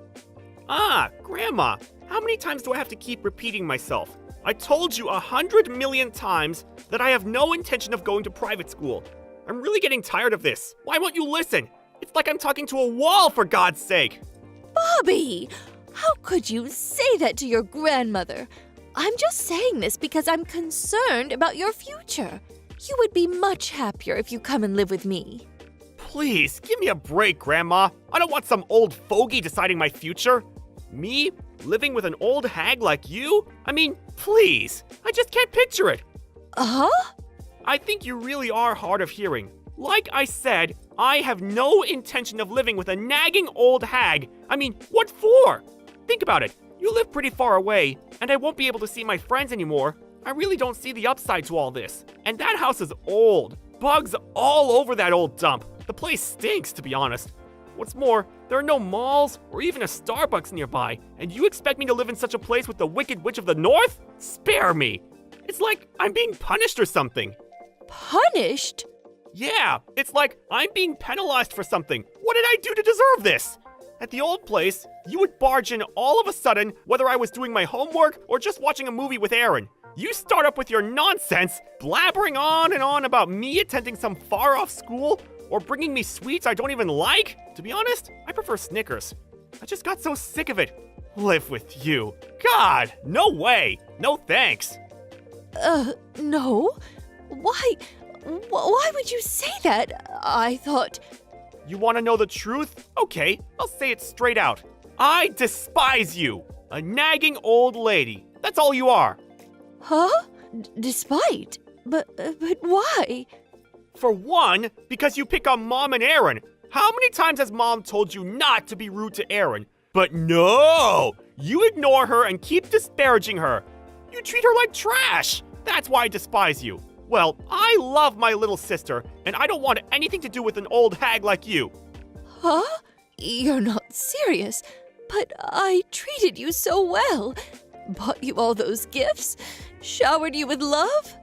Ah, Grandma, how many times do I have to keep repeating myself? I told you 100 million times that I have no intention of going to private school. I'm really getting tired of this. Why won't you listen? It's like I'm talking to a wall, for God's sake. Bobby, how could you say that to your grandmother? I'm just saying this because I'm concerned about your future. You would be much happier if you come and live with me. Please, give me a break, Grandma. I don't want some old fogey deciding my future. Me? Living with an old hag like you? I mean, please. I just can't picture it. Huh? I think you really are hard of hearing. Like I said, I have no intention of living with a nagging old hag. I mean, what for? Think about it. You live pretty far away, and I won't be able to see my friends anymore. I really don't see the upside to all this. And that house is old. Bugs all over that old dump. The place stinks, to be honest. What's more, there are no malls or even a Starbucks nearby, and you expect me to live in such a place with the Wicked Witch of the North? Spare me! It's like I'm being punished or something. Punished? Yeah, it's like I'm being penalized for something. What did I do to deserve this? At the old place, you would barge in all of a sudden, whether I was doing my homework or just watching a movie with Aaron. You start up with your nonsense, blabbering on and on about me attending some far-off school or bringing me sweets I don't even like. To be honest, I prefer Snickers. I just got so sick of it. Live with you. God, no way. No thanks. No. Why would you say that? I thought... You want to know the truth? Okay, I'll say it straight out. I despise you. A nagging old lady. That's all you are. Huh? Despite? But why? For one, because you pick on Mom and Aaron. How many times has Mom told you not to be rude to Aaron? But no! You ignore her and keep disparaging her. You treat her like trash. That's why I despise you. Well, I love my little sister, and I don't want anything to do with an old hag like you. Huh? You're not serious. But I treated you so well. Bought you all those gifts. Showered you with love.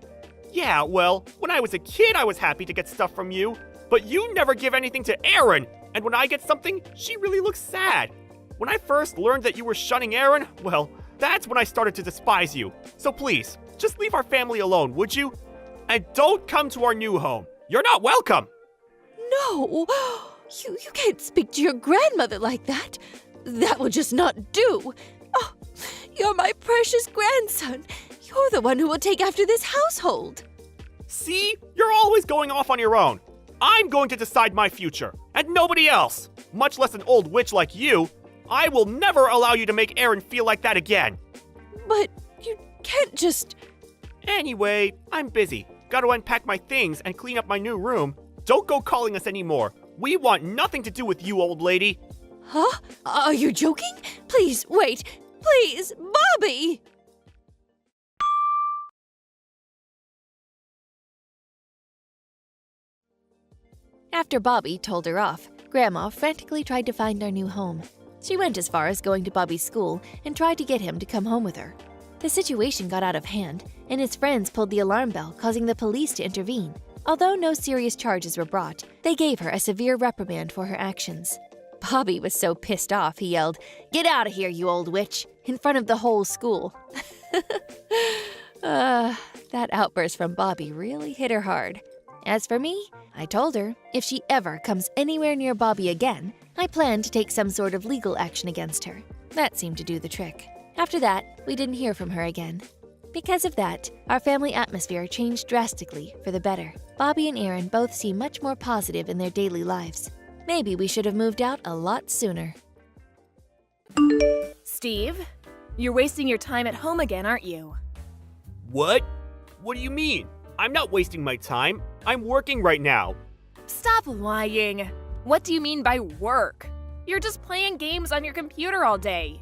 Yeah, well, when I was a kid, I was happy to get stuff from you. But you never give anything to Aaron. And when I get something, she really looks sad. When I first learned that you were shunning Aaron, well, that's when I started to despise you. So please, just leave our family alone, would you? And don't come to our new home. You're not welcome. No. You can't speak to your grandmother like that. That will just not do. Oh, you're my precious grandson. You're the one who will take after this household. See? You're always going off on your own. I'm going to decide my future, and nobody else. Much less an old witch like you. I will never allow you to make Aaron feel like that again. But you can't just... Anyway, I'm busy. Got to unpack my things and clean up my new room. Don't go calling us anymore. We want nothing to do with you, old lady. Huh? Are you joking? Please, wait. Please, Bobby! After Bobby told her off, Grandma frantically tried to find our new home. She went as far as going to Bobby's school and tried to get him to come home with her. The situation got out of hand, and his friends pulled the alarm bell, causing the police to intervene. Although no serious charges were brought, they gave her a severe reprimand for her actions. Bobby was so pissed off, he yelled, "Get out of here, you old witch!" in front of the whole school. That outburst from Bobby really hit her hard. As for me, I told her if she ever comes anywhere near Bobby again, I plan to take some sort of legal action against her. That seemed to do the trick. After that, we didn't hear from her again. Because of that, our family atmosphere changed drastically for the better. Bobby and Aaron both seem much more positive in their daily lives. Maybe we should have moved out a lot sooner. Steve, you're wasting your time at home again, aren't you? What? What do you mean? I'm not wasting my time. I'm working right now. Stop lying. What do you mean by work? You're just playing games on your computer all day.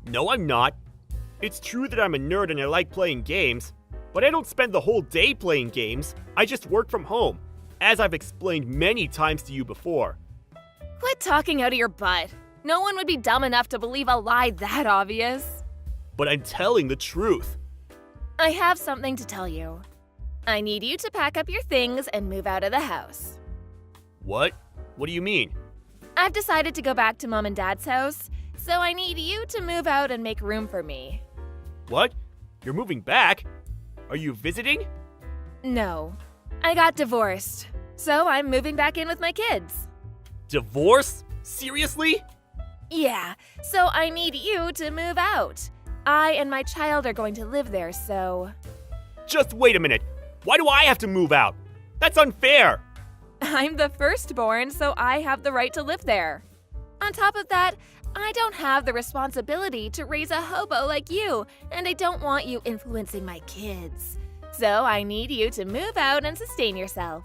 No, I'm not. It's true that I'm a nerd and I like playing games, but I don't spend the whole day playing games. I just work from home, as I've explained many times to you before. Quit talking out of your butt. No one would be dumb enough to believe a lie that obvious. But I'm telling the truth. I have something to tell you. I need you to pack up your things and move out of the house. What? What do you mean? I've decided to go back to Mom and Dad's house, so I need you to move out and make room for me. What? You're moving back? Are you visiting? No. I got divorced. So I'm moving back in with my kids. Divorce? Seriously? Yeah, so I need you to move out. I and my child are going to live there, so. Just wait a minute. Why do I have to move out? That's unfair. I'm the firstborn, so I have the right to live there. On top of that, I don't have the responsibility to raise a hobo like you, and I don't want you influencing my kids. So I need you to move out and sustain yourself.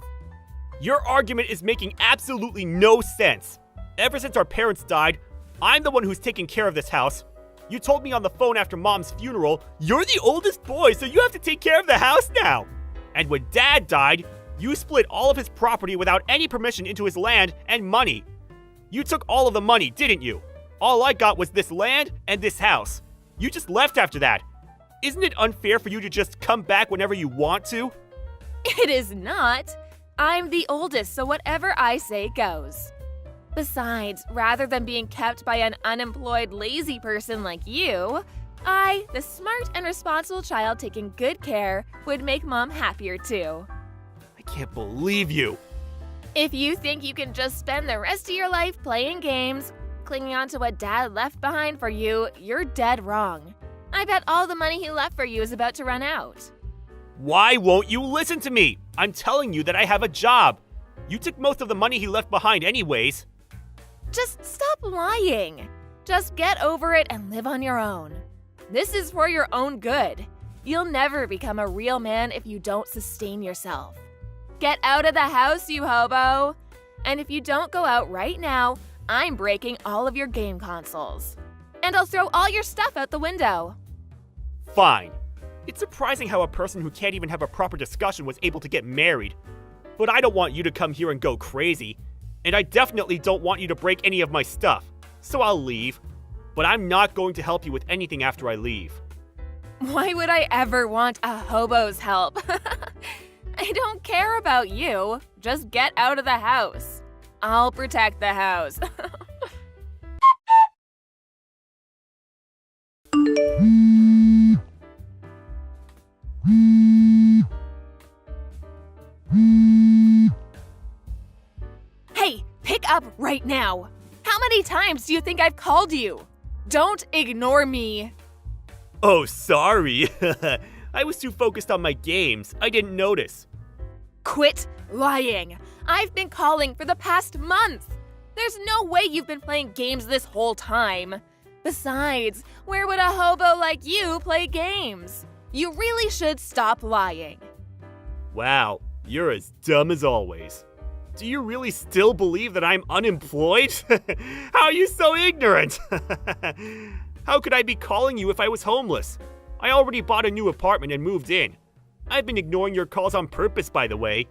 Your argument is making absolutely no sense. Ever since our parents died, I'm the one who's taking care of this house. You told me on the phone after Mom's funeral, you're the oldest boy, so you have to take care of the house now. And when Dad died, you split all of his property without any permission into his land and money. You took all of the money, didn't you? All I got was this land and this house. You just left after that. Isn't it unfair for you to just come back whenever you want to? It is not. I'm the oldest, so whatever I say goes. Besides, rather than being kept by an unemployed, lazy person like you, I, the smart and responsible child taking good care, would make Mom happier too. I can't believe you. If you think you can just spend the rest of your life playing games, clinging on to what Dad left behind for you, you're dead wrong. I bet all the money he left for you is about to run out. Why won't you listen to me? I'm telling you that I have a job. You took most of the money he left behind anyways. Just stop lying. Just get over it and live on your own. This is for your own good. You'll never become a real man if you don't sustain yourself. Get out of the house, you hobo! And if you don't go out right now, I'm breaking all of your game consoles. And I'll throw all your stuff out the window. Fine. It's surprising how a person who can't even have a proper discussion was able to get married. But I don't want you to come here and go crazy. And I definitely don't want you to break any of my stuff. So I'll leave. But I'm not going to help you with anything after I leave. Why would I ever want a hobo's help? I don't care about you. Just get out of the house. I'll protect the house. Hey, pick up right now. How many times do you think I've called you? Don't ignore me. Oh, sorry. I was too focused on my games. I didn't notice. Quit lying. I've been calling for the past month. There's no way you've been playing games this whole time. Besides, where would a hobo like you play games? You really should stop lying. Wow, you're as dumb as always. Do you really still believe that I'm unemployed? How are you so ignorant? How could I be calling you if I was homeless? I already bought a new apartment and moved in. I've been ignoring your calls on purpose, by the way.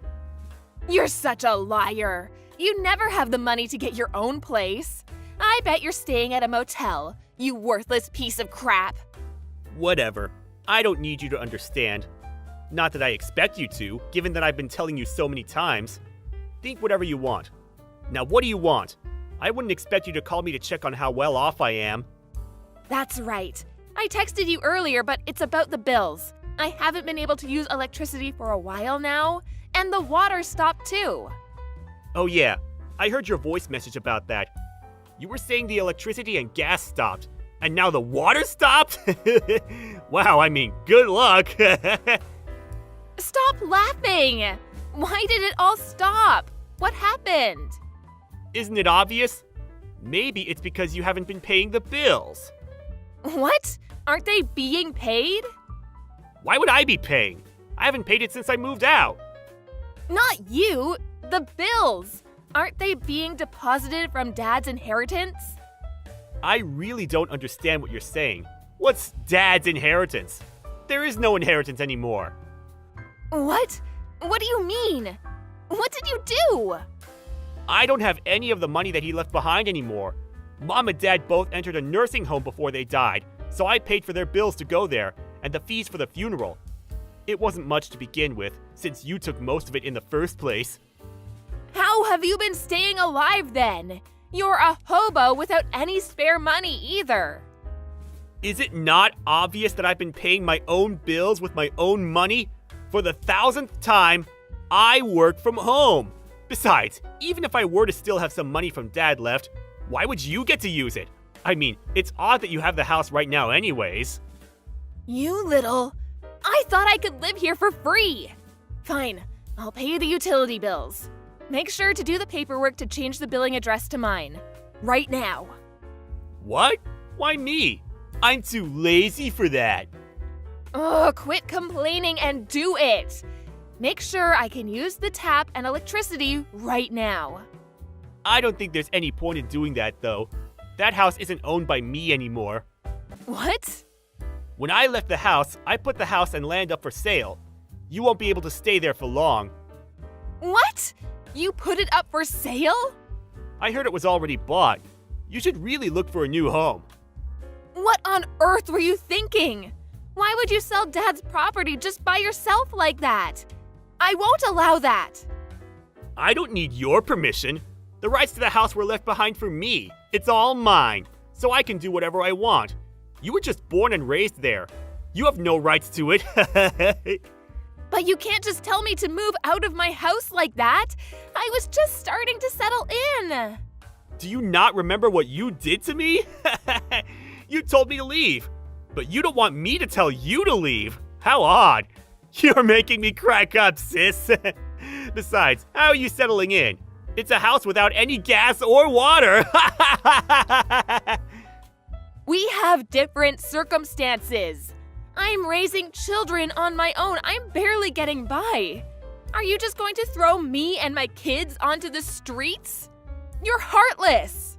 You're such a liar. You never have the money to get your own place. I bet you're staying at a motel, you worthless piece of crap. Whatever. I don't need you to understand. Not that I expect you to, given that I've been telling you so many times. Think whatever you want. Now, what do you want? I wouldn't expect you to call me to check on how well off I am. That's right. I texted you earlier, but it's about the bills. I haven't been able to use electricity for a while now, and the water stopped too. Oh yeah, I heard your voice message about that. You were saying the electricity and gas stopped, and now the water stopped? Wow, I mean, good luck. Stop laughing! Why did it all stop? What happened? Isn't it obvious? Maybe it's because you haven't been paying the bills. What? Aren't they being paid? Why would I be paying? I haven't paid it since I moved out. Not you! The bills! Aren't they being deposited from Dad's inheritance? I really don't understand what you're saying. What's Dad's inheritance? There is no inheritance anymore. What? What do you mean? What did you do? I don't have any of the money that he left behind anymore. Mom and Dad both entered a nursing home before they died, so I paid for their bills to go there and the fees for the funeral. It wasn't much to begin with, since you took most of it in the first place. How have you been staying alive then? You're a hobo without any spare money either. Is it not obvious that I've been paying my own bills with my own money? For the 1000th time, I work from home. Besides, even if I were to still have some money from Dad left, why would you get to use it? I mean, it's odd that you have the house right now anyways. You little. I thought I could live here for free. Fine, I'll pay you the utility bills. Make sure to do the paperwork to change the billing address to mine. Right now. What? Why me? I'm too lazy for that. Oh, quit complaining and do it. Make sure I can use the tap and electricity right now. I don't think there's any point in doing that, though. That house isn't owned by me anymore. What? When I left the house, I put the house and land up for sale. You won't be able to stay there for long. What? You put it up for sale? I heard it was already bought. You should really look for a new home. What on earth were you thinking? Why would you sell Dad's property just by yourself like that? I won't allow that. I don't need your permission. The rights to the house were left behind for me. It's all mine, so I can do whatever I want. You were just born and raised there. You have no rights to it. But you can't just tell me to move out of my house like that. I was just starting to settle in. Do you not remember what you did to me? You told me to leave, but you don't want me to tell you to leave. How odd. You're making me crack up, sis. Besides, how are you settling in? It's a house without any gas or water. We have different circumstances. I'm raising children on my own. I'm barely getting by. Are you just going to throw me and my kids onto the streets? You're heartless.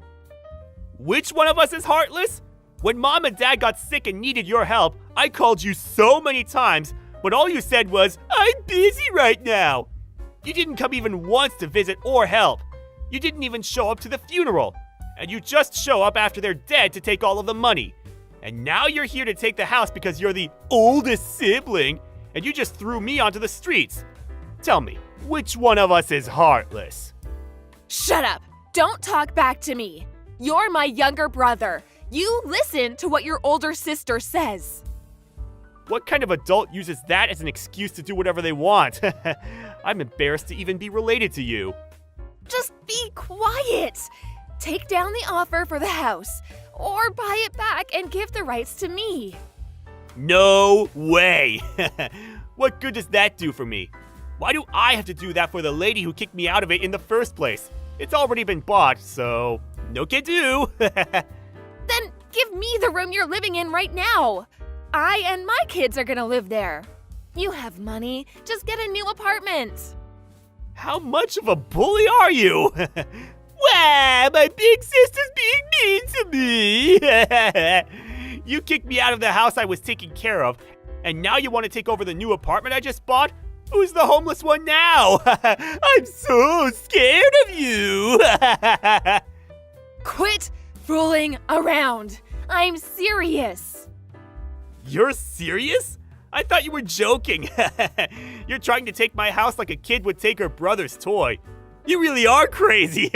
Which one of us is heartless? When Mom and Dad got sick and needed your help, I called you so many times, but all you said was, "I'm busy right now." You didn't come even once to visit or help. You didn't even show up to the funeral. And you just show up after they're dead to take all of the money. And now you're here to take the house because you're the oldest sibling, and you just threw me onto the streets. Tell me, which one of us is heartless? Shut up. Don't talk back to me. You're my younger brother. You listen to what your older sister says. What kind of adult uses that as an excuse to do whatever they want? I'm embarrassed to even be related to you. Just be quiet. Take down the offer for the house, or buy it back and give the rights to me. No way! What good does that do for me? Why do I have to do that for the lady who kicked me out of it in the first place? It's already been bought, so no can do. Then give me the room you're living in right now. I and my kids are gonna live there. You have money. Just get a new apartment. How much of a bully are you? Wow, my big sister's being mean to me. You kicked me out of the house I was taking care of, and now you want to take over the new apartment I just bought? Who's the homeless one now? I'm so scared of you. Quit fooling around. I'm serious. You're serious? I thought you were joking. You're trying to take my house like a kid would take her brother's toy. You really are crazy.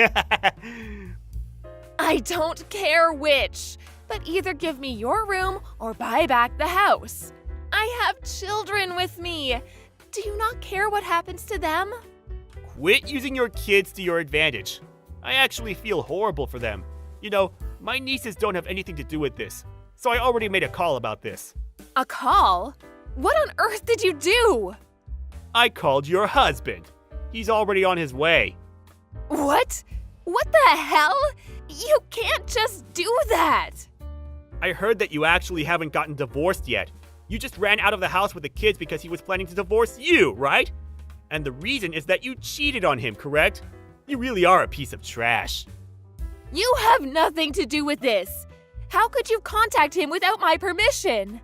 I don't care which, but either give me your room or buy back the house. I have children with me. Do you not care what happens to them? Quit using your kids to your advantage. I actually feel horrible for them. You know, my nieces don't have anything to do with this, so I already made a call about this. A call? What on earth did you do? I called your husband. He's already on his way. What? What the hell? You can't just do that. I heard that you actually haven't gotten divorced yet. You just ran out of the house with the kids because he was planning to divorce you, right? And the reason is that you cheated on him, correct? You really are a piece of trash. You have nothing to do with this. How could you contact him without my permission?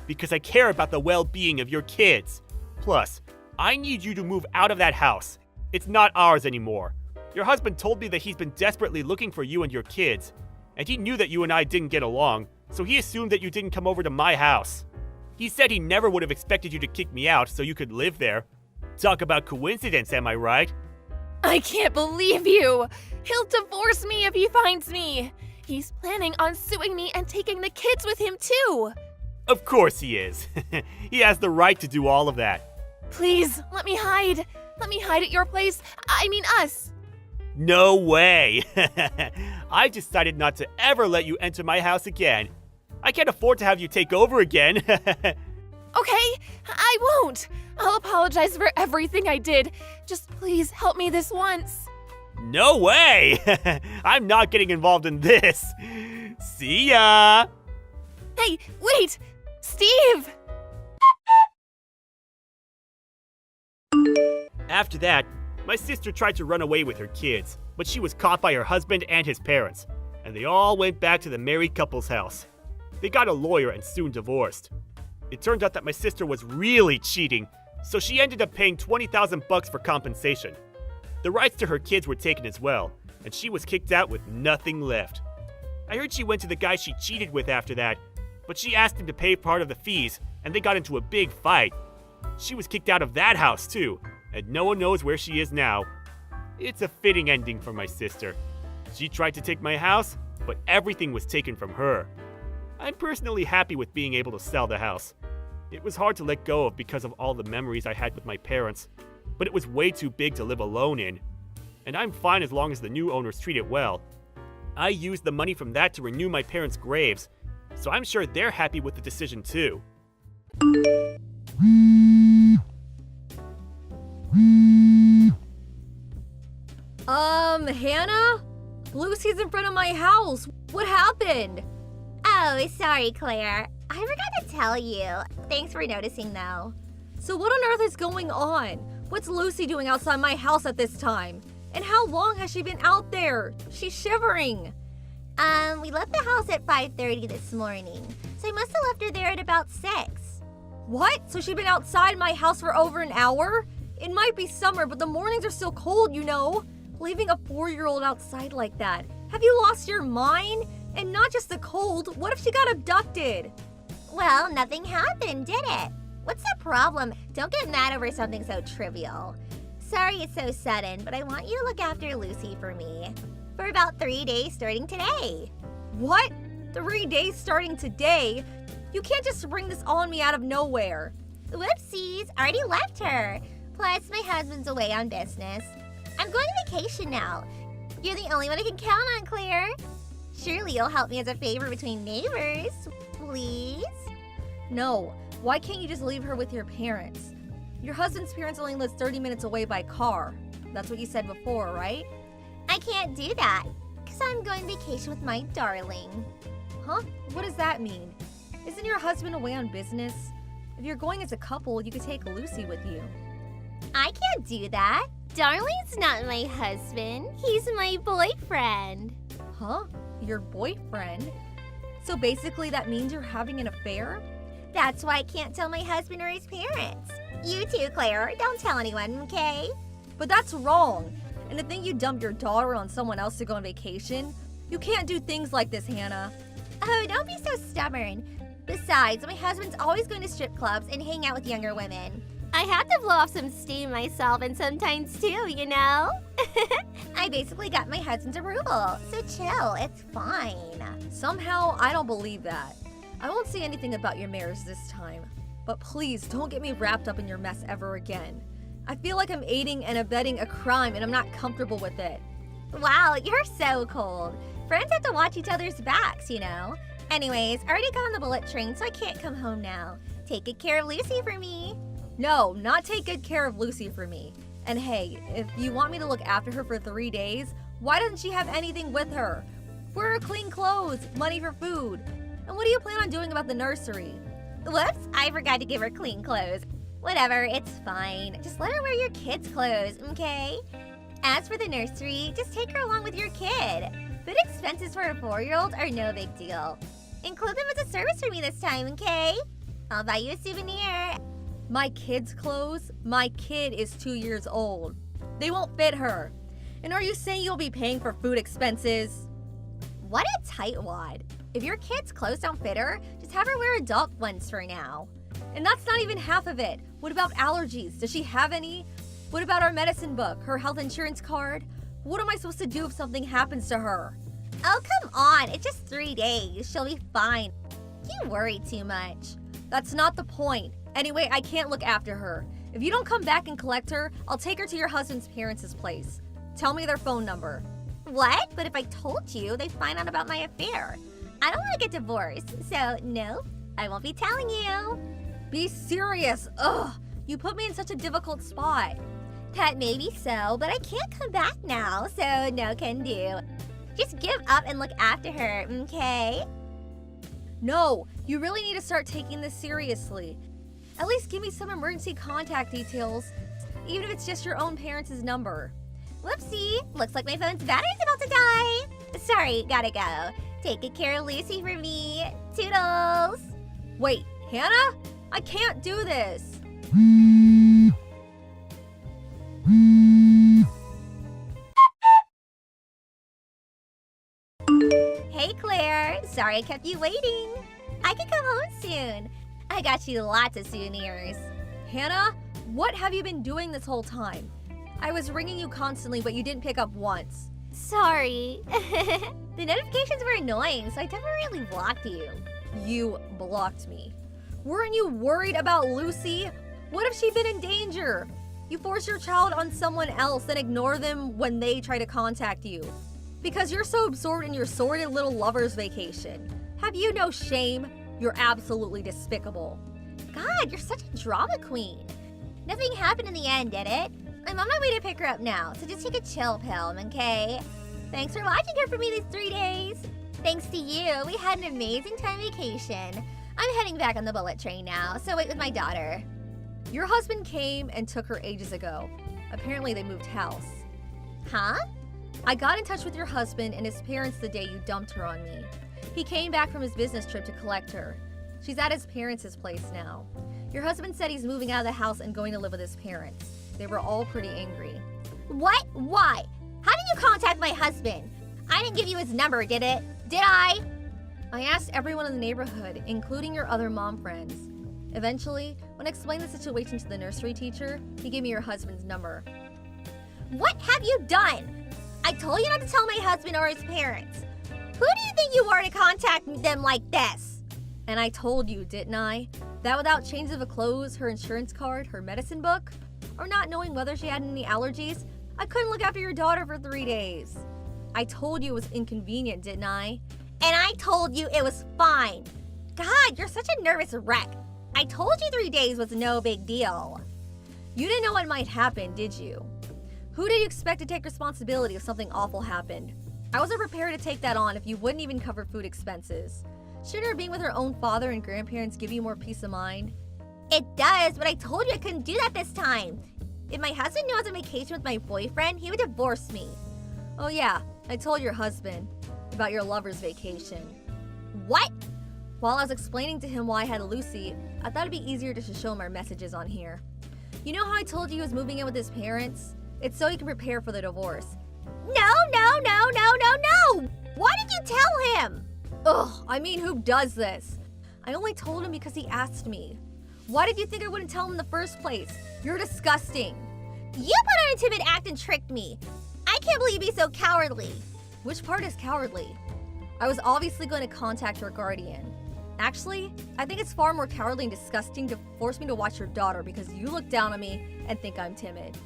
Because I care about the well-being of your kids. Plus, I need you to move out of that house. It's not ours anymore. Your husband told me that he's been desperately looking for you and your kids. And he knew that you and I didn't get along, so he assumed that you didn't come over to my house. He said he never would have expected you to kick me out so you could live there. Talk about coincidence, am I right? I can't believe you! He'll divorce me if he finds me! He's planning on suing me and taking the kids with him too! Of course he is. He has the right to do all of that. Please, let me hide. Let me hide at your place. I mean us. No way! I decided not to ever let you enter my house again. I can't afford to have you take over again. Okay, I won't. I'll apologize for everything I did. Just please help me this once. No way! I'm not getting involved in this. See ya! Hey, wait! Steve! After that, my sister tried to run away with her kids, but she was caught by her husband and his parents, and they all went back to the married couple's house. They got a lawyer and soon divorced. It turned out that my sister was really cheating, so she ended up paying $20,000 for compensation. The rights to her kids were taken as well, and she was kicked out with nothing left. I heard she went to the guy she cheated with after that, but she asked him to pay part of the fees, and they got into a big fight. She was kicked out of that house too, and no one knows where she is now. It's a fitting ending for my sister. She tried to take my house, but everything was taken from her. I'm personally happy with being able to sell the house. It was hard to let go of because of all the memories I had with my parents, but it was way too big to live alone in. And I'm fine as long as the new owners treat it well. I used the money from that to renew my parents' graves, so I'm sure they're happy with the decision too. Hannah? Lucy's in front of my house. What happened? Oh, sorry, Claire. I forgot to tell you. Thanks for noticing, though. So what on earth is going on? What's Lucy doing outside my house at this time? And how long has she been out there? She's shivering. We left the house at 5:30 this morning, so I must have left her there at about 6. What? So she's been outside my house for over an hour? It might be summer, but the mornings are still cold, you know. Leaving a 4-year-old outside like that. Have you lost your mind? And not just the cold, what if she got abducted? Well, nothing happened, did it? What's the problem? Don't get mad over something so trivial. Sorry it's so sudden, but I want you to look after Lucy for me. For about 3 days starting today. What? 3 days starting today? You can't just bring this on me out of nowhere. Whoopsies, already left her. Plus, my husband's away on business. I'm going on vacation now. You're the only one I can count on, Claire. Surely you'll help me as a favor between neighbors, please? No, why can't you just leave her with your parents? Your husband's parents only live 30 minutes away by car. That's what you said before, right? I can't do that, because I'm going vacation with my darling. Huh? What does that mean? Isn't your husband away on business? If you're going as a couple, you could take Lucy with you. I can't do that. Darling's not my husband. He's my boyfriend. Huh? Your boyfriend? So basically that means you're having an affair? That's why I can't tell my husband or his parents. You too, Claire. Don't tell anyone, okay? But that's wrong. And to think you dump your daughter on someone else to go on vacation? You can't do things like this, Hannah. Oh, don't be so stubborn. Besides, my husband's always going to strip clubs and hang out with younger women. I have to blow off some steam myself and sometimes too, you know? I basically got my husband's approval, so chill, it's fine. Somehow, I don't believe that. I won't say anything about your marriage this time. But please, don't get me wrapped up in your mess ever again. I feel like I'm aiding and abetting a crime and I'm not comfortable with it. Wow, you're so cold. Friends have to watch each other's backs, you know? Anyways, I already got on the bullet train, so I can't come home now. Take good care of Lucy for me. No, not take good care of Lucy for me. And hey, if you want me to look after her for 3 days, why doesn't she have anything with her? Where are clean clothes, money for food? And what do you plan on doing about the nursery? Whoops, I forgot to give her clean clothes. Whatever, it's fine. Just let her wear your kids' clothes, okay? As for the nursery, just take her along with your kid. Food expenses for a 4-year-old are no big deal. Include them as a service for me this time, okay? I'll buy you a souvenir. My kid's clothes? My kid is 2 years old. They won't fit her. And are you saying you'll be paying for food expenses? What a tightwad. If your kid's clothes don't fit her, just have her wear adult ones for now. And that's not even half of it. What about allergies? Does she have any? What about our medicine book, her health insurance card? What am I supposed to do if something happens to her? Oh, come on. It's just 3 days. She'll be fine. You worry too much. That's not the point. Anyway, I can't look after her. If you don't come back and collect her, I'll take her to your husband's parents' place. Tell me their phone number. What? But if I told you, they'd find out about my affair. I don't want to get divorced, so no, I won't be telling you. Be serious. Ugh, you put me in such a difficult spot. That may be so, but I can't come back now, so no can do. Just give up and look after her, okay? No, you really need to start taking this seriously. At least give me some emergency contact details, even if it's just your own parents' number. Whoopsie, looks like my phone's battery's about to die. Sorry, gotta go. Take good care of Lucy for me. Toodles. Wait, Hannah? I can't do this. Hey, Claire. Sorry I kept you waiting. I can come home soon. I got you lots of souvenirs. Hannah, what have you been doing this whole time? I was ringing you constantly, but you didn't pick up once. Sorry. The notifications were annoying, so I temporarily blocked you. You blocked me. Weren't you worried about Lucy? What if she'd been in danger? You force your child on someone else and ignore them when they try to contact you. Because you're so absorbed in your sordid little lover's vacation. Have you no shame? You're absolutely despicable. God, you're such a drama queen. Nothing happened in the end, did it? I'm on my way to pick her up now, so just take a chill pill, okay? Thanks for watching her for me these 3 days. Thanks to you, we had an amazing time vacation. I'm heading back on the bullet train now, so wait with my daughter. Your husband came and took her ages ago. Apparently they moved house. Huh? I got in touch with your husband and his parents the day you dumped her on me. He came back from his business trip to collect her. She's at his parents' place now. Your husband said he's moving out of the house and going to live with his parents. They were all pretty angry. What? Why? How did you contact my husband? I didn't give you his number, did it? Did I? I asked everyone in the neighborhood, including your other mom friends. Eventually, when I explained the situation to the nursery teacher, he gave me your husband's number. What have you done? I told you not to tell my husband or his parents. Who do you think you are to contact them like this? And I told you, didn't I? That without changes of clothes, her insurance card, her medicine book, or not knowing whether she had any allergies, I couldn't look after your daughter for 3 days. I told you it was inconvenient, didn't I? And I told you it was fine. God, you're such a nervous wreck. I told you 3 days was no big deal. You didn't know what might happen, did you? Who did you expect to take responsibility if something awful happened? I wasn't prepared to take that on if you wouldn't even cover food expenses. Shouldn't her being with her own father and grandparents give you more peace of mind? It does, but I told you I couldn't do that this time. If my husband knew I was on vacation with my boyfriend, he would divorce me. Oh yeah, I told your husband about your lover's vacation. What? While I was explaining to him why I had Lucy, I thought it'd be easier just to show him our messages on here. You know how I told you he was moving in with his parents? It's so he can prepare for the divorce. No! Why did you tell him? Ugh, I mean, who does this? I only told him because he asked me. Why did you think I wouldn't tell him in the first place? You're disgusting. You put on a timid act and tricked me. I can't believe you'd be so cowardly. Which part is cowardly? I was obviously going to contact your guardian. Actually, I think it's far more cowardly and disgusting to force me to watch your daughter because you look down on me and think I'm timid.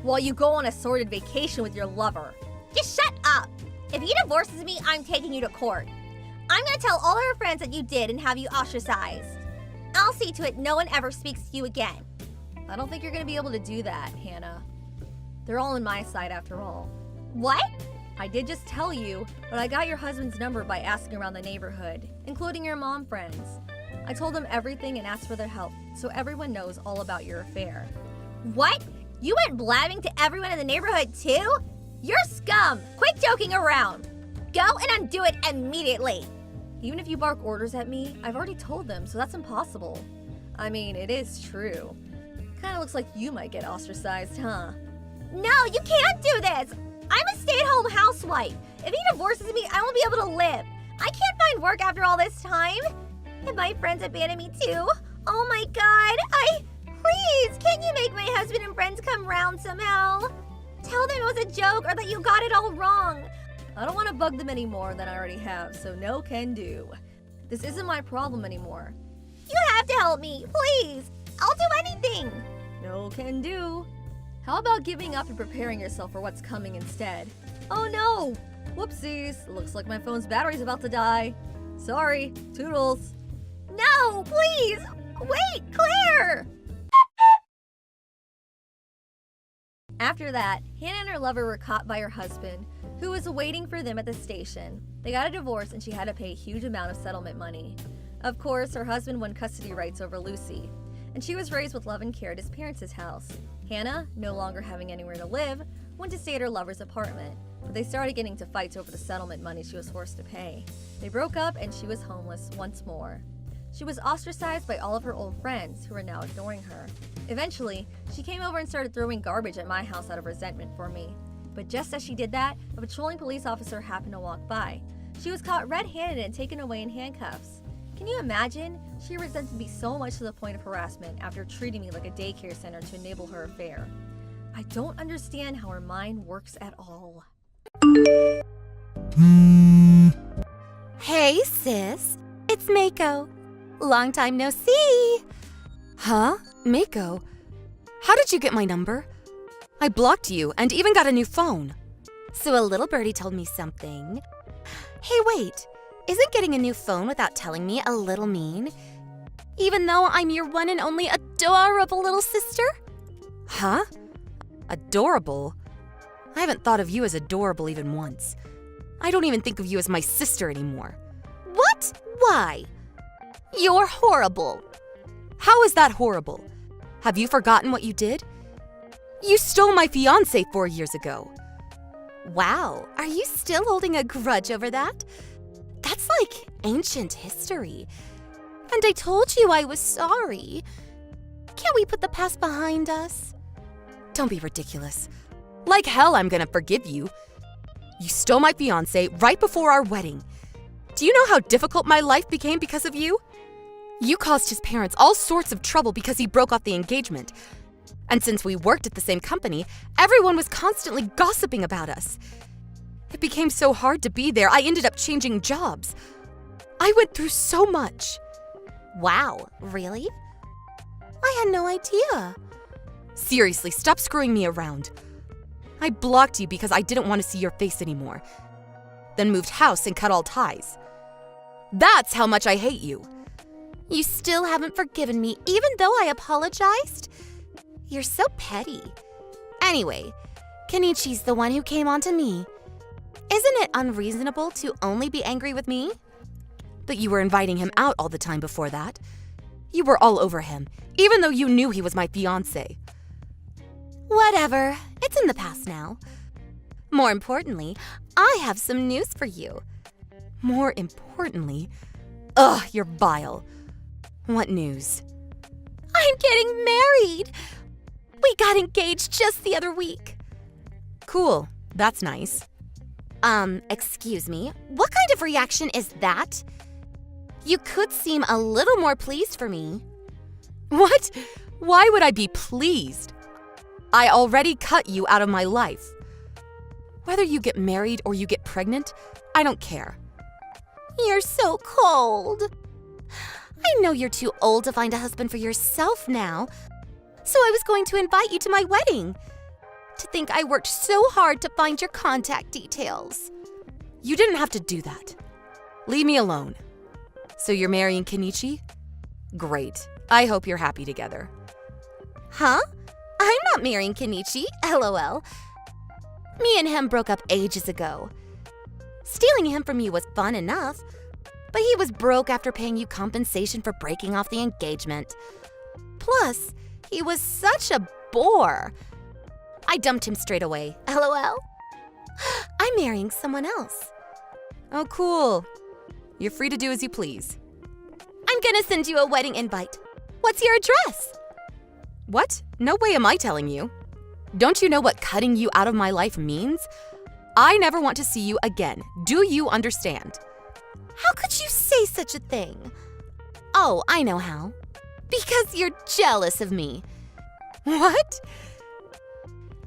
While you go on a sordid vacation with your lover. Just shut up. If he divorces me, I'm taking you to court. I'm gonna tell all her friends that you did and have you ostracized. I'll see to it no one ever speaks to you again. I don't think you're gonna be able to do that, Hannah. They're all on my side after all. What? I did just tell you, but I got your husband's number by asking around the neighborhood, including your mom friends. I told them everything and asked for their help, so everyone knows all about your affair. What? You went blabbing to everyone in the neighborhood too? You're scum! Quit joking around! Go and undo it immediately! Even if you bark orders at me, I've already told them, so that's impossible. I mean, it is true. Kinda looks like you might get ostracized, huh? No, you can't do this! I'm a stay-at-home housewife. If he divorces me, I won't be able to live. I can't find work after all this time. And my friends abandon me too. Oh my god, Please, can you make my husband and friends come round somehow? Tell them it was a joke or that you got it all wrong. I don't want to bug them any more than I already have, so no can do. This isn't my problem anymore. You have to help me, please. I'll do anything. No can do. How about giving up and preparing yourself for what's coming instead? Oh no! Whoopsies, looks like my phone's battery's about to die. Sorry, toodles. No, please! Wait, Claire! After that, Hannah and her lover were caught by her husband, who was waiting for them at the station. They got a divorce and she had to pay a huge amount of settlement money. Of course, her husband won custody rights over Lucy, and she was raised with love and care at his parents' house. Hannah, no longer having anywhere to live, went to stay at her lover's apartment, but they started getting into fights over the settlement money she was forced to pay. They broke up and she was homeless once more. She was ostracized by all of her old friends, who were now ignoring her. Eventually, she came over and started throwing garbage at my house out of resentment for me. But just as she did that, a patrolling police officer happened to walk by. She was caught red-handed and taken away in handcuffs. Can you imagine? She resented me so much to the point of harassment after treating me like a daycare center to enable her affair. I don't understand how her mind works at all. Hey, sis. It's Mako. Long time no see. Huh? Mako? How did you get my number? I blocked you and even got a new phone. So a little birdie told me something. Hey, wait. Isn't getting a new phone without telling me a little mean? Even though I'm your one and only adorable little sister? Huh? Adorable? I haven't thought of you as adorable even once. I don't even think of you as my sister anymore. What? Why? You're horrible. How is that horrible? Have you forgotten what you did? You stole my fiancé 4 years ago. Wow, are you still holding a grudge over that? That's like ancient history. And I told you I was sorry. Can't we put the past behind us? Don't be ridiculous. Like hell, I'm gonna forgive you. You stole my fiancé right before our wedding. Do you know how difficult my life became because of you? You caused his parents all sorts of trouble because he broke off the engagement. And since we worked at the same company, everyone was constantly gossiping about us. It became so hard to be there, I ended up changing jobs. I went through so much. Wow, really? I had no idea. Seriously, stop screwing me around. I blocked you because I didn't want to see your face anymore. Then moved house and cut all ties. That's how much I hate you. You still haven't forgiven me, even though I apologized? You're so petty. Anyway, Kenichi's the one who came on to me. Isn't it unreasonable to only be angry with me? But you were inviting him out all the time before that. You were all over him, even though you knew he was my fiancé. Whatever. It's in the past now. More importantly, I have some news for you. More importantly? Ugh, you're vile. What news? I'm getting married! We got engaged just the other week. Cool. That's nice. Excuse me, what kind of reaction is that? You could seem a little more pleased for me. What? Why would I be pleased? I already cut you out of my life. Whether you get married or you get pregnant, I don't care. You're so cold. I know you're too old to find a husband for yourself now, so I was going to invite you to my wedding. To think I worked so hard to find your contact details. You didn't have to do that. Leave me alone. So you're marrying Kenichi? Great. I hope you're happy together. Huh? I'm not marrying Kenichi, LOL. Me and him broke up ages ago. Stealing him from you was fun enough, but he was broke after paying you compensation for breaking off the engagement. Plus, he was such a bore. I dumped him straight away, LOL. I'm marrying someone else. Oh, cool. You're free to do as you please. I'm gonna send you a wedding invite. What's your address? What? No way am I telling you. Don't you know what cutting you out of my life means? I never want to see you again. Do you understand? How could you say such a thing? Oh, I know how. Because you're jealous of me. What?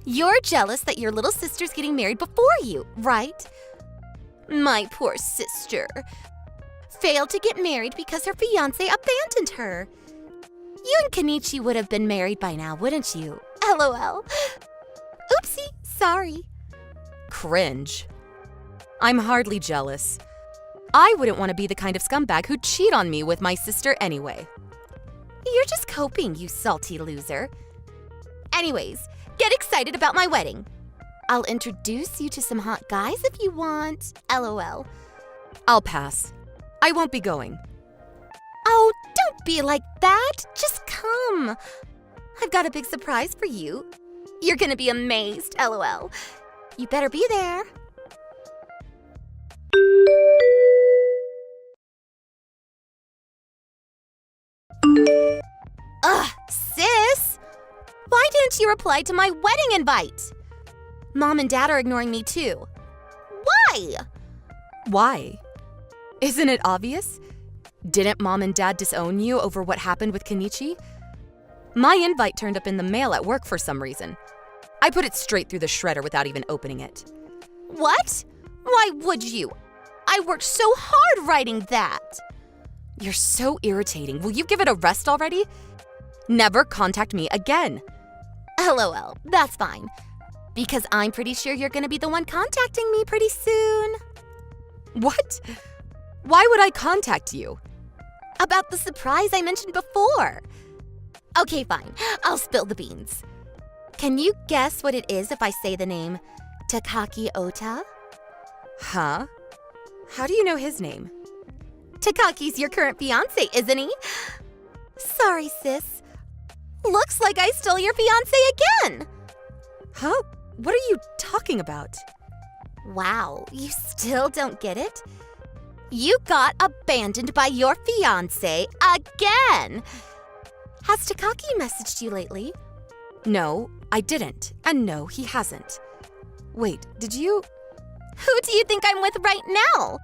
You're jealous that your little sister's getting married before you, right? My poor sister. Failed to get married because her fiancé abandoned her. You and Kenichi would have been married by now, wouldn't you? LOL. Oopsie, sorry. Cringe. I'm hardly jealous. I wouldn't want to be the kind of scumbag who'd cheat on me with my sister anyway. You're just coping, you salty loser. Anyways, get excited about my wedding. I'll introduce you to some hot guys if you want. LOL. I'll pass. I won't be going. Oh, don't be like that. Just come. I've got a big surprise for you. You're gonna be amazed. LOL. You better be there. Ugh, sis! Why didn't you reply to my wedding invite? Mom and Dad are ignoring me too. Why? Why? Isn't it obvious? Didn't Mom and Dad disown you over what happened with Kenichi? My invite turned up in the mail at work for some reason. I put it straight through the shredder without even opening it. What? Why would you? I worked so hard writing that. You're so irritating. Will you give it a rest already? Never contact me again. LOL, that's fine. Because I'm pretty sure you're gonna be the one contacting me pretty soon. What? Why would I contact you? About the surprise I mentioned before. Okay, fine. I'll spill the beans. Can you guess what it is if I say the name Takaki Ota? Huh? How do you know his name? Takaki's your current fiancé, isn't he? Sorry, sis. Looks like I stole your fiancé again. Huh? What are you talking about? Wow, you still don't get it? You got abandoned by your fiancé again. Has Takaki messaged you lately? No, I didn't. And no, he hasn't. Wait, did you? Who do you think I'm with right now?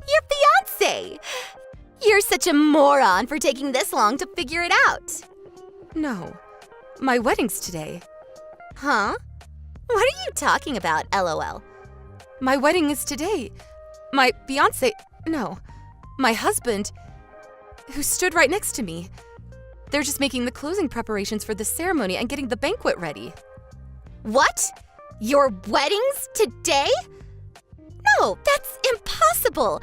Your fiancé. You're such a moron for taking this long to figure it out. No, my wedding's today. Huh? What are you talking about, LOL? My wedding is today. My fiancé, no, my husband, who stood right next to me. They're just making the closing preparations for the ceremony and getting the banquet ready. What? Your wedding's today? No, that's impossible.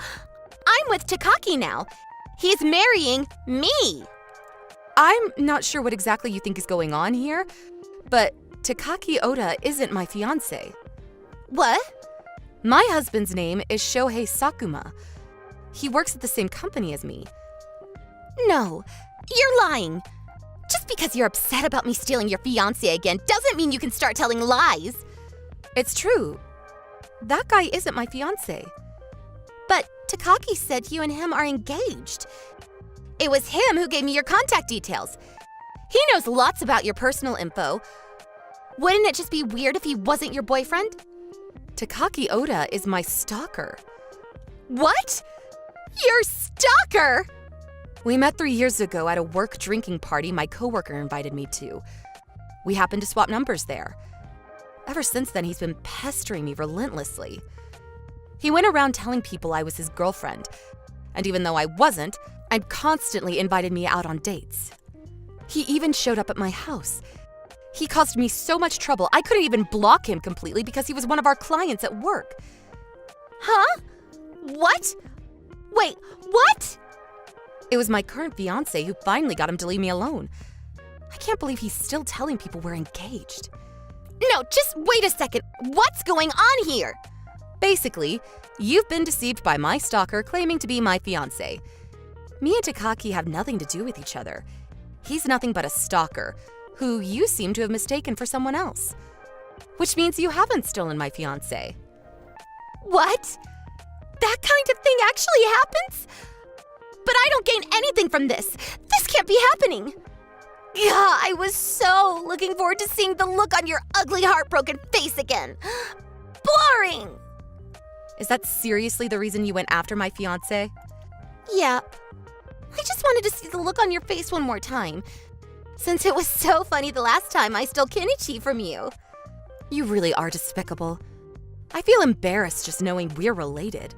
I'm with Takaki now. He's marrying me. I'm not sure what exactly you think is going on here, but Takaki Ota isn't my fiancé. What? My husband's name is Shohei Sakuma. He works at the same company as me. No, you're lying. Just because you're upset about me stealing your fiancé again doesn't mean you can start telling lies. It's true. That guy isn't my fiancé. But Takaki said you and him are engaged. It was him who gave me your contact details. He knows lots about your personal info. Wouldn't it just be weird if he wasn't your boyfriend? Takaki Ota is my stalker. What? Your stalker? We met 3 years ago at a work drinking party my coworker invited me to. We happened to swap numbers there. Ever since then, he's been pestering me relentlessly. He went around telling people I was his girlfriend, and even though I wasn't, I'd constantly invited me out on dates. He even showed up at my house. He caused me so much trouble, I couldn't even block him completely because he was one of our clients at work. Huh? What? Wait, what? It was my current fiancé who finally got him to leave me alone. I can't believe he's still telling people we're engaged. No, just wait a second. What's going on here? Basically, you've been deceived by my stalker claiming to be my fiancé. Me and Takaki have nothing to do with each other. He's nothing but a stalker, who you seem to have mistaken for someone else. Which means you haven't stolen my fiancé. What? That kind of thing actually happens? But I don't gain anything from this. This can't be happening. Yeah, I was so looking forward to seeing the look on your ugly, heartbroken face again. Boring! Is that seriously the reason you went after my fiancé? Yep. I just wanted to see the look on your face one more time, since it was so funny the last time I stole Kenichi from you. You really are despicable. I feel embarrassed just knowing we're related.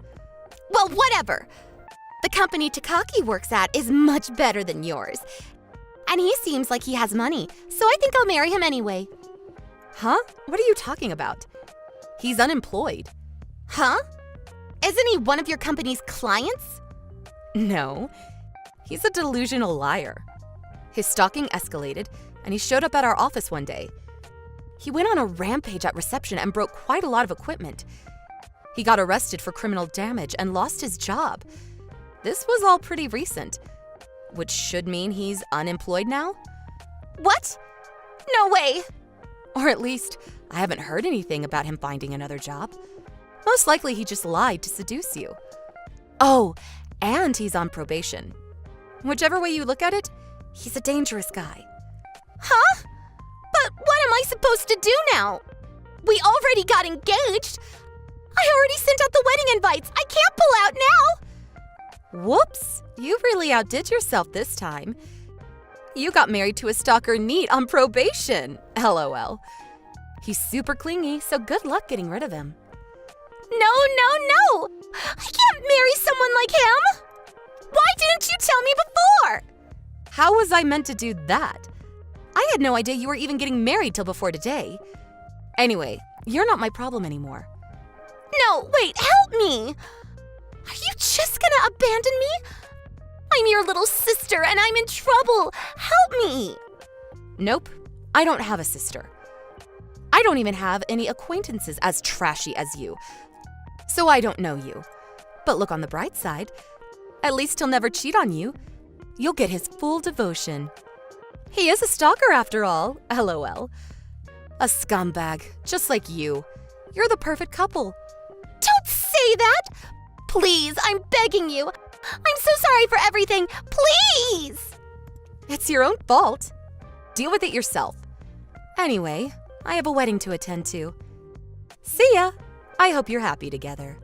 Well, whatever. The company Takaki works at is much better than yours. And he seems like he has money, so I think I'll marry him anyway. Huh? What are you talking about? He's unemployed. Huh? Isn't he one of your company's clients? No, he's a delusional liar. His stalking escalated, and he showed up at our office one day. He went on a rampage at reception and broke quite a lot of equipment. He got arrested for criminal damage and lost his job. This was all pretty recent, which should mean he's unemployed now? What? No way! Or at least, I haven't heard anything about him finding another job. Most likely he just lied to seduce you. Oh, and he's on probation. Whichever way you look at it, he's a dangerous guy. Huh? But what am I supposed to do now? We already got engaged. I already sent out the wedding invites. I can't pull out now. Whoops, you really outdid yourself this time. You got married to a stalker neat on probation, LOL. He's super clingy, so good luck getting rid of him. No. I can't marry someone like him. Why didn't you tell me before? How was I meant to do that? I had no idea you were even getting married till before today. Anyway, you're not my problem anymore. No, wait, help me. Are you just gonna abandon me? I'm your little sister and I'm in trouble. Help me. Nope, I don't have a sister. I don't even have any acquaintances as trashy as you, so I don't know you. But look on the bright side. At least he'll never cheat on you. You'll get his full devotion. He is a stalker after all, LOL. A scumbag, just like you. You're the perfect couple. Don't say that! Please, I'm begging you. I'm so sorry for everything. Please! It's your own fault. Deal with it yourself. Anyway, I have a wedding to attend to. See ya! I hope you're happy together.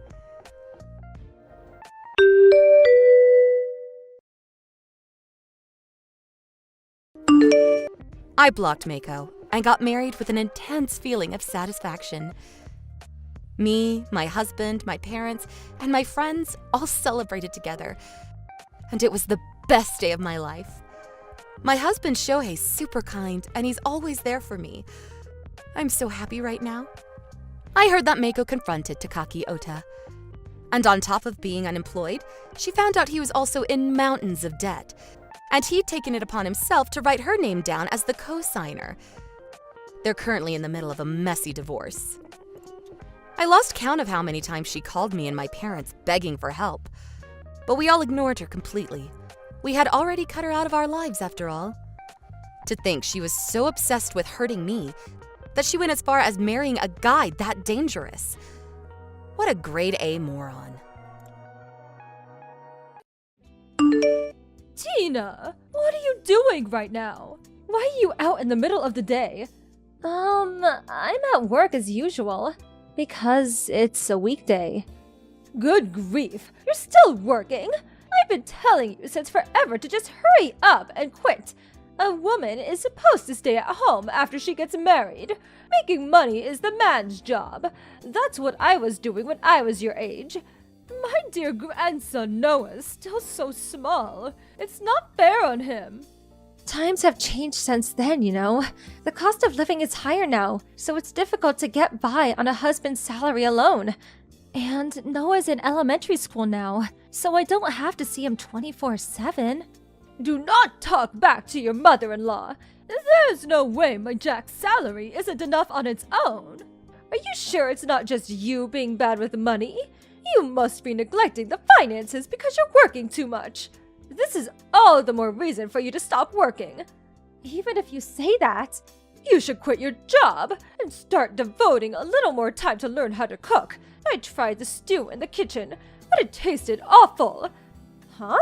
I blocked Mako and got married with an intense feeling of satisfaction. Me, my husband, my parents, and my friends all celebrated together. And it was the best day of my life. My husband Shohei's super kind, and he's always there for me. I'm so happy right now. I heard that Mako confronted Takaki Ota. And on top of being unemployed, she found out he was also in mountains of debt. And he'd taken it upon himself to write her name down as the co-signer. They're currently in the middle of a messy divorce. I lost count of how many times she called me and my parents begging for help. But we all ignored her completely. We had already cut her out of our lives after all. To think she was so obsessed with hurting me that she went as far as marrying a guy that dangerous. What a grade A moron. Tina, what are you doing right now? Why are you out in the middle of the day? I'm at work as usual. Because it's a weekday. Good grief, you're still working? I've been telling you since forever to just hurry up and quit. A woman is supposed to stay at home after she gets married. Making money is the man's job. That's what I was doing when I was your age. My dear grandson Noah's still so small. It's not fair on him. Times have changed since then, you know. The cost of living is higher now, so it's difficult to get by on a husband's salary alone. And Noah's in elementary school now, so I don't have to see him 24/7. Do not talk back to your mother-in-law. There's no way my Jack's salary isn't enough on its own. Are you sure it's not just you being bad with money? You must be neglecting the finances because you're working too much. This is all the more reason for you to stop working. Even if you say that, you should quit your job and start devoting a little more time to learn how to cook. I tried the stew in the kitchen, but it tasted awful. Huh?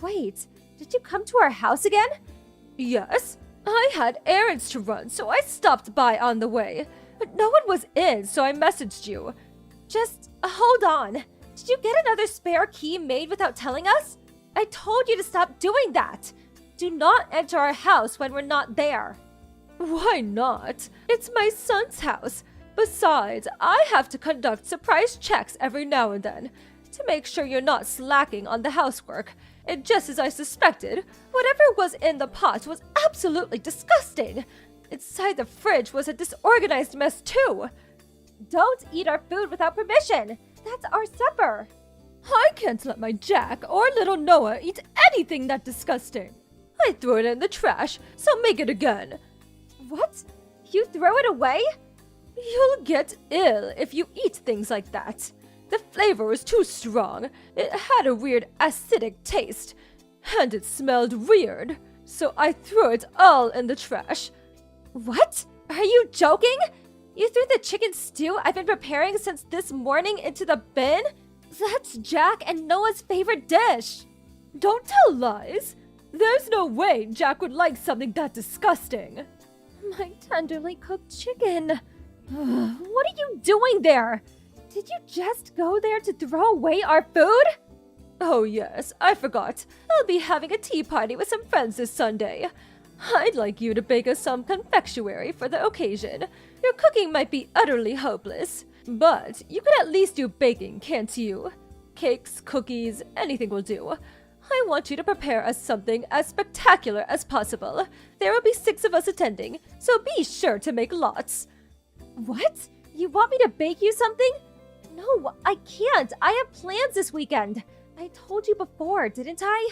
Wait, did you come to our house again? Yes. I had errands to run, so I stopped by on the way. But no one was in, so I messaged you. Just hold on. Did you get another spare key made without telling us? I told you to stop doing that. Do not enter our house when we're not there. Why not? It's my son's house. Besides, I have to conduct surprise checks every now and then to make sure you're not slacking on the housework. and just as I suspected, whatever was in the pot was absolutely disgusting. Inside the fridge was a disorganized mess too. Don't eat our food without permission. That's our supper. I can't let my Jack or little Noah eat anything that disgusting. I threw it in the trash, so make it again. What? You throw it away? You'll get ill if you eat things like that. The flavor was too strong. It had a weird acidic taste. And it smelled weird. So I threw it all in the trash. What? Are you joking? You threw the chicken stew I've been preparing since this morning into the bin? That's Jack and Noah's favorite dish. Don't tell lies. There's no way Jack would like something that disgusting. My tenderly cooked chicken. What are you doing there? Did you just go there to throw away our food? Oh yes, I forgot. I'll be having a tea party with some friends this Sunday. I'd like you to bake us some confectionery for the occasion. Your cooking might be utterly hopeless, but you could at least do baking, can't you? Cakes, cookies, anything will do. I want you to prepare us something as spectacular as possible. There will be 6 of us attending, so be sure to make lots. What? You want me to bake you something? No, I can't. I have plans this weekend. I told you before, didn't I?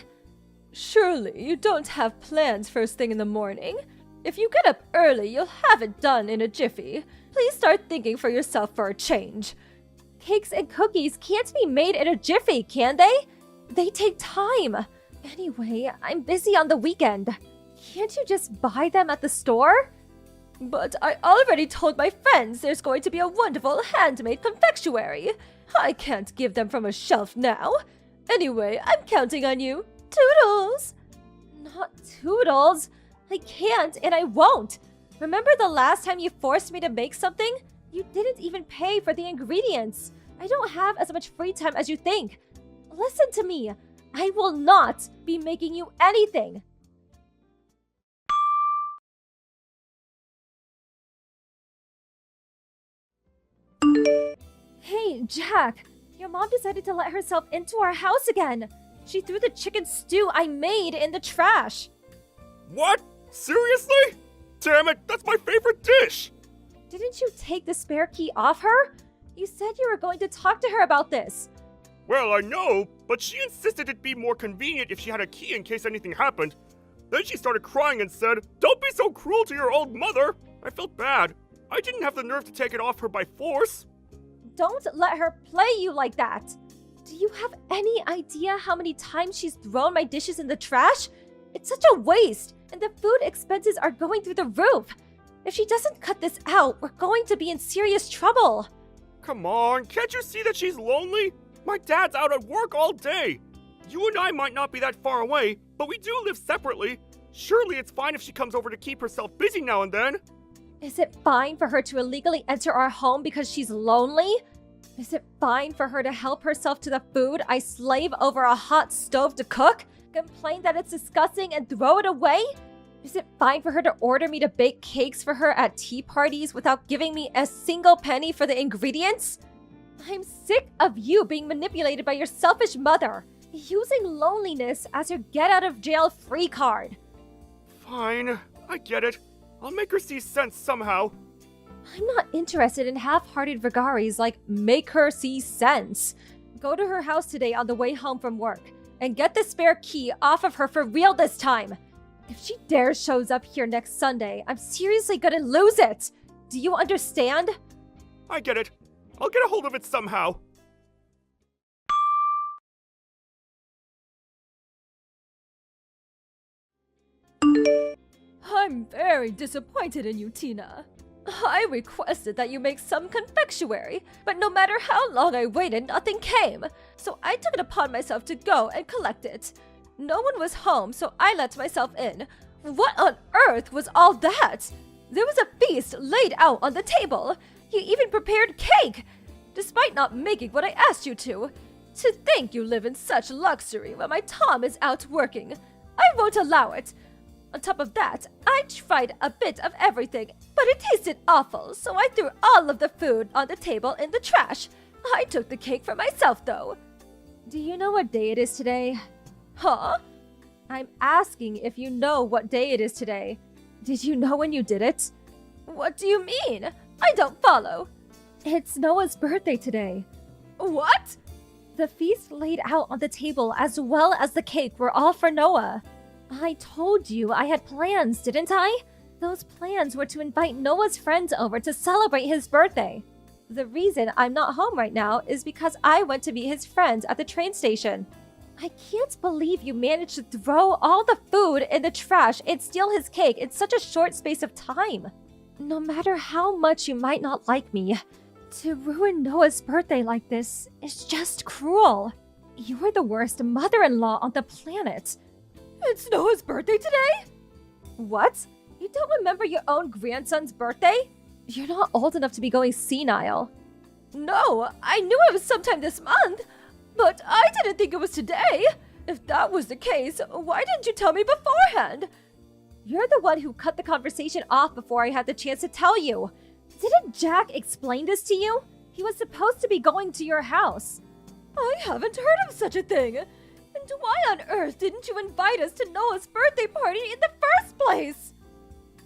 Surely you don't have plans first thing in the morning. If you get up early, you'll have it done in a jiffy. Please start thinking for yourself for a change. Cakes and cookies can't be made in a jiffy, can they? They take time. Anyway, I'm busy on the weekend. Can't you just buy them at the store? But I already told my friends there's going to be a wonderful handmade confectionery. I can't give them from a shelf now. Anyway, I'm counting on you. Toodles! Not Toodles. I can't and I won't. Remember the last time you forced me to make something? You didn't even pay for the ingredients. I don't have as much free time as you think. Listen to me. I will not be making you anything. Hey, Jack. Your mom decided to let herself into our house again. She threw the chicken stew I made in the trash. What? Seriously? Damn it, that's my favorite dish! Didn't you take the spare key off her? You said you were going to talk to her about this. Well, I know, but she insisted it'd be more convenient if she had a key in case anything happened. Then she started crying and said, "Don't be so cruel to your old mother." I felt bad. I didn't have the nerve to take it off her by force. Don't let her play you like that. Do you have any idea how many times she's thrown my dishes in the trash? It's such a waste, and the food expenses are going through the roof. If she doesn't cut this out, we're going to be in serious trouble. Come on, can't you see that she's lonely? My dad's out at work all day. You and I might not be that far away, but we do live separately. Surely it's fine if she comes over to keep herself busy now and then. Is it fine for her to illegally enter our home because she's lonely? Is it fine for her to help herself to the food I slave over a hot stove to cook, complain that it's disgusting and throw it away? Is it fine for her to order me to bake cakes for her at tea parties without giving me a single penny for the ingredients? I'm sick of you being manipulated by your selfish mother, using loneliness as your get-out-of-jail-free card. Fine, I get it. I'll make her see sense somehow. I'm not interested in half-hearted vagaries like make her see sense. Go to her house today on the way home from work and get the spare key off of her for real this time. If she dares shows up here next Sunday, I'm seriously gonna lose it. Do you understand? I get it. I'll get a hold of it somehow. I'm very disappointed in you, Tina. I requested that you make some confectionery, but no matter how long I waited, nothing came. So I took it upon myself to go and collect it. No one was home, so I let myself in. What on earth was all that? There was a feast laid out on the table. You even prepared cake, despite not making what I asked you to. To think you live in such luxury when my Tom is out working. I won't allow it. On top of that, I tried a bit of everything, but it tasted awful, so I threw all of the food on the table in the trash. I took the cake for myself, though. Do you know what day it is today? Huh? I'm asking if you know what day it is today. Did you know when you did it? What do you mean? I don't follow. It's Noah's birthday today. What? The feast laid out on the table as well as the cake were all for Noah. I told you I had plans, didn't I? Those plans were to invite Noah's friends over to celebrate his birthday. The reason I'm not home right now is because I went to meet his friends at the train station. I can't believe you managed to throw all the food in the trash and steal his cake in such a short space of time. No matter how much you might not like me, to ruin Noah's birthday like this is just cruel. You're the worst mother-in-law on the planet. It's Noah's birthday today? What? You don't remember your own grandson's birthday? You're not old enough to be going senile. No, I knew it was sometime this month, but I didn't think it was today. If that was the case, why didn't you tell me beforehand? You're the one who cut the conversation off before I had the chance to tell you. Didn't Jack explain this to you? He was supposed to be going to your house. I haven't heard of such a thing. And why on earth didn't you invite us to Noah's birthday party in the first place?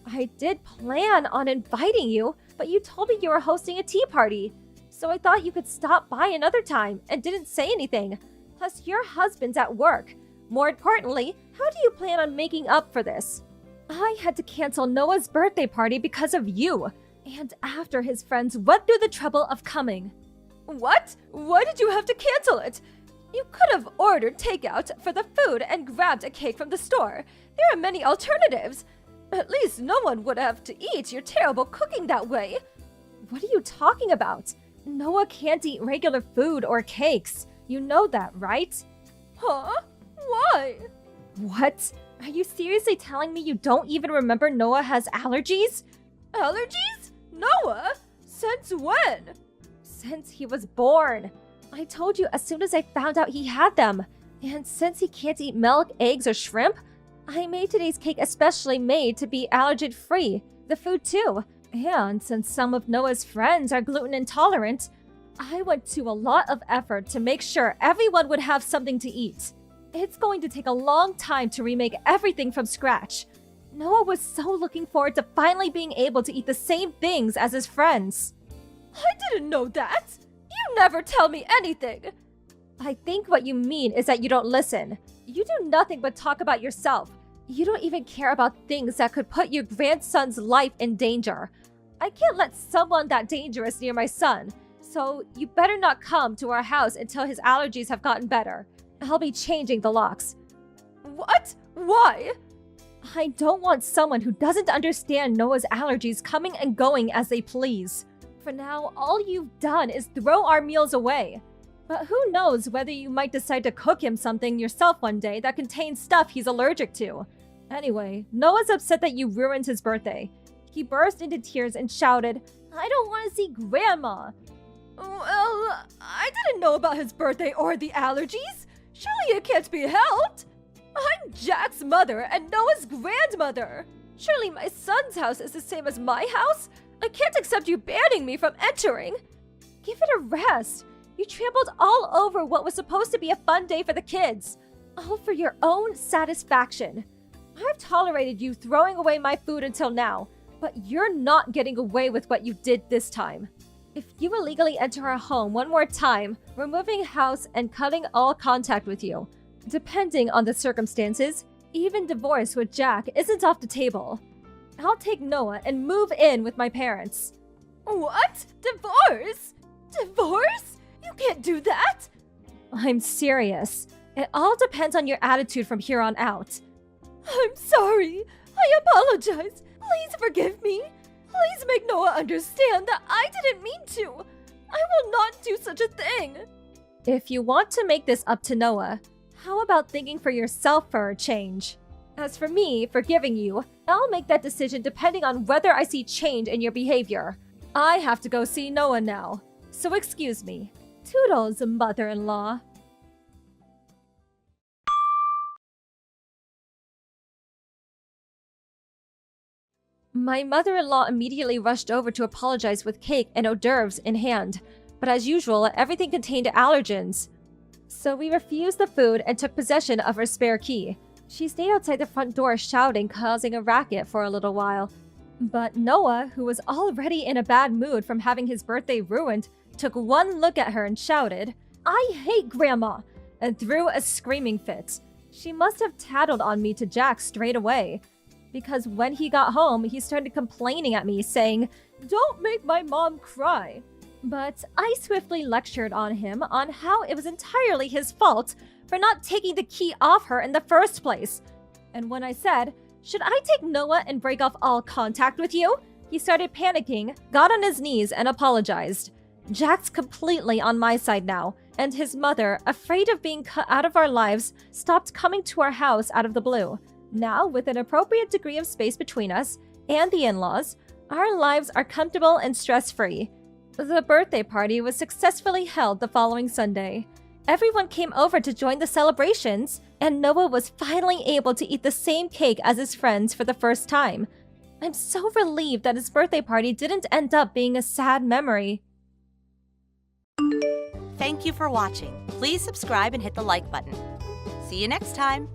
I did plan on inviting you, but you told me you were hosting a tea party. So I thought you could stop by another time and didn't say anything. Plus, your husband's at work. More importantly, how do you plan on making up for this? I had to cancel Noah's birthday party because of you. And after his friends went through the trouble of coming. What? Why did you have to cancel it? You could have ordered takeout for the food and grabbed a cake from the store. There are many alternatives. At least no one would have to eat your terrible cooking that way. What are you talking about? Noah can't eat regular food or cakes. You know that, right? Huh? Why? What? Are you seriously telling me you don't even remember Noah has allergies? Allergies? Noah? Since when? Since he was born. I told you as soon as I found out he had them. And since he can't eat milk, eggs, or shrimp, I made today's cake especially made to be allergen-free. The food too. And since some of Noah's friends are gluten intolerant, I went to a lot of effort to make sure everyone would have something to eat. It's going to take a long time to remake everything from scratch. Noah was so looking forward to finally being able to eat the same things as his friends. I didn't know that! You never tell me anything! I think what you mean is that you don't listen. You do nothing but talk about yourself. You don't even care about things that could put your grandson's life in danger. I can't let someone that dangerous near my son, so you better not come to our house until his allergies have gotten better. I'll be changing the locks. What? Why? I don't want someone who doesn't understand Noah's allergies coming and going as they please. For now, all you've done is throw our meals away. But who knows whether you might decide to cook him something yourself one day that contains stuff he's allergic to. Anyway, Noah's upset that you ruined his birthday. He burst into tears and shouted, "I don't want to see Grandma!" Well, I didn't know about his birthday or the allergies. Surely it can't be helped. I'm Jack's mother and Noah's grandmother. Surely my son's house is the same as my house? I can't accept you banning me from entering. Give it a rest. You trampled all over what was supposed to be a fun day for the kids. All for your own satisfaction. I've tolerated you throwing away my food until now, but you're not getting away with what you did this time. If you illegally enter our home one more time, we're moving house and cutting all contact with you. Depending on the circumstances, even divorce with Jack isn't off the table. I'll take Noah and move in with my parents. What? Divorce? Divorce? You can't do that! I'm serious. It all depends on your attitude from here on out. I'm sorry. I apologize. Please forgive me. Please make Noah understand that I didn't mean to. I will not do such a thing. If you want to make this up to Noah, how about thinking for yourself for a change? As for me forgiving you, I'll make that decision depending on whether I see change in your behavior. I have to go see Noah now, so excuse me. Toodles, mother-in-law. My mother-in-law immediately rushed over to apologize with cake and hors d'oeuvres in hand, but as usual, everything contained allergens. So we refused the food and took possession of her spare key. She stayed outside the front door shouting, causing a racket for a little while. But Noah, who was already in a bad mood from having his birthday ruined, took one look at her and shouted, "I hate Grandma!" and threw a screaming fit. She must have tattled on me to Jack straight away, because when he got home, he started complaining at me, saying, "Don't make my mom cry." But I swiftly lectured on him on how it was entirely his fault for not taking the key off her in the first place. And when I said, "Should I take Noah and break off all contact with you?" he started panicking, got on his knees, and apologized. Jack's completely on my side now, and his mother, afraid of being cut out of our lives, stopped coming to our house out of the blue. Now, with an appropriate degree of space between us and the in-laws, our lives are comfortable and stress-free. The birthday party was successfully held the following Sunday. Everyone came over to join the celebrations, and Noah was finally able to eat the same cake as his friends for the first time. I'm so relieved that his birthday party didn't end up being a sad memory. Thank you for watching. Please subscribe and hit the like button. See you next time.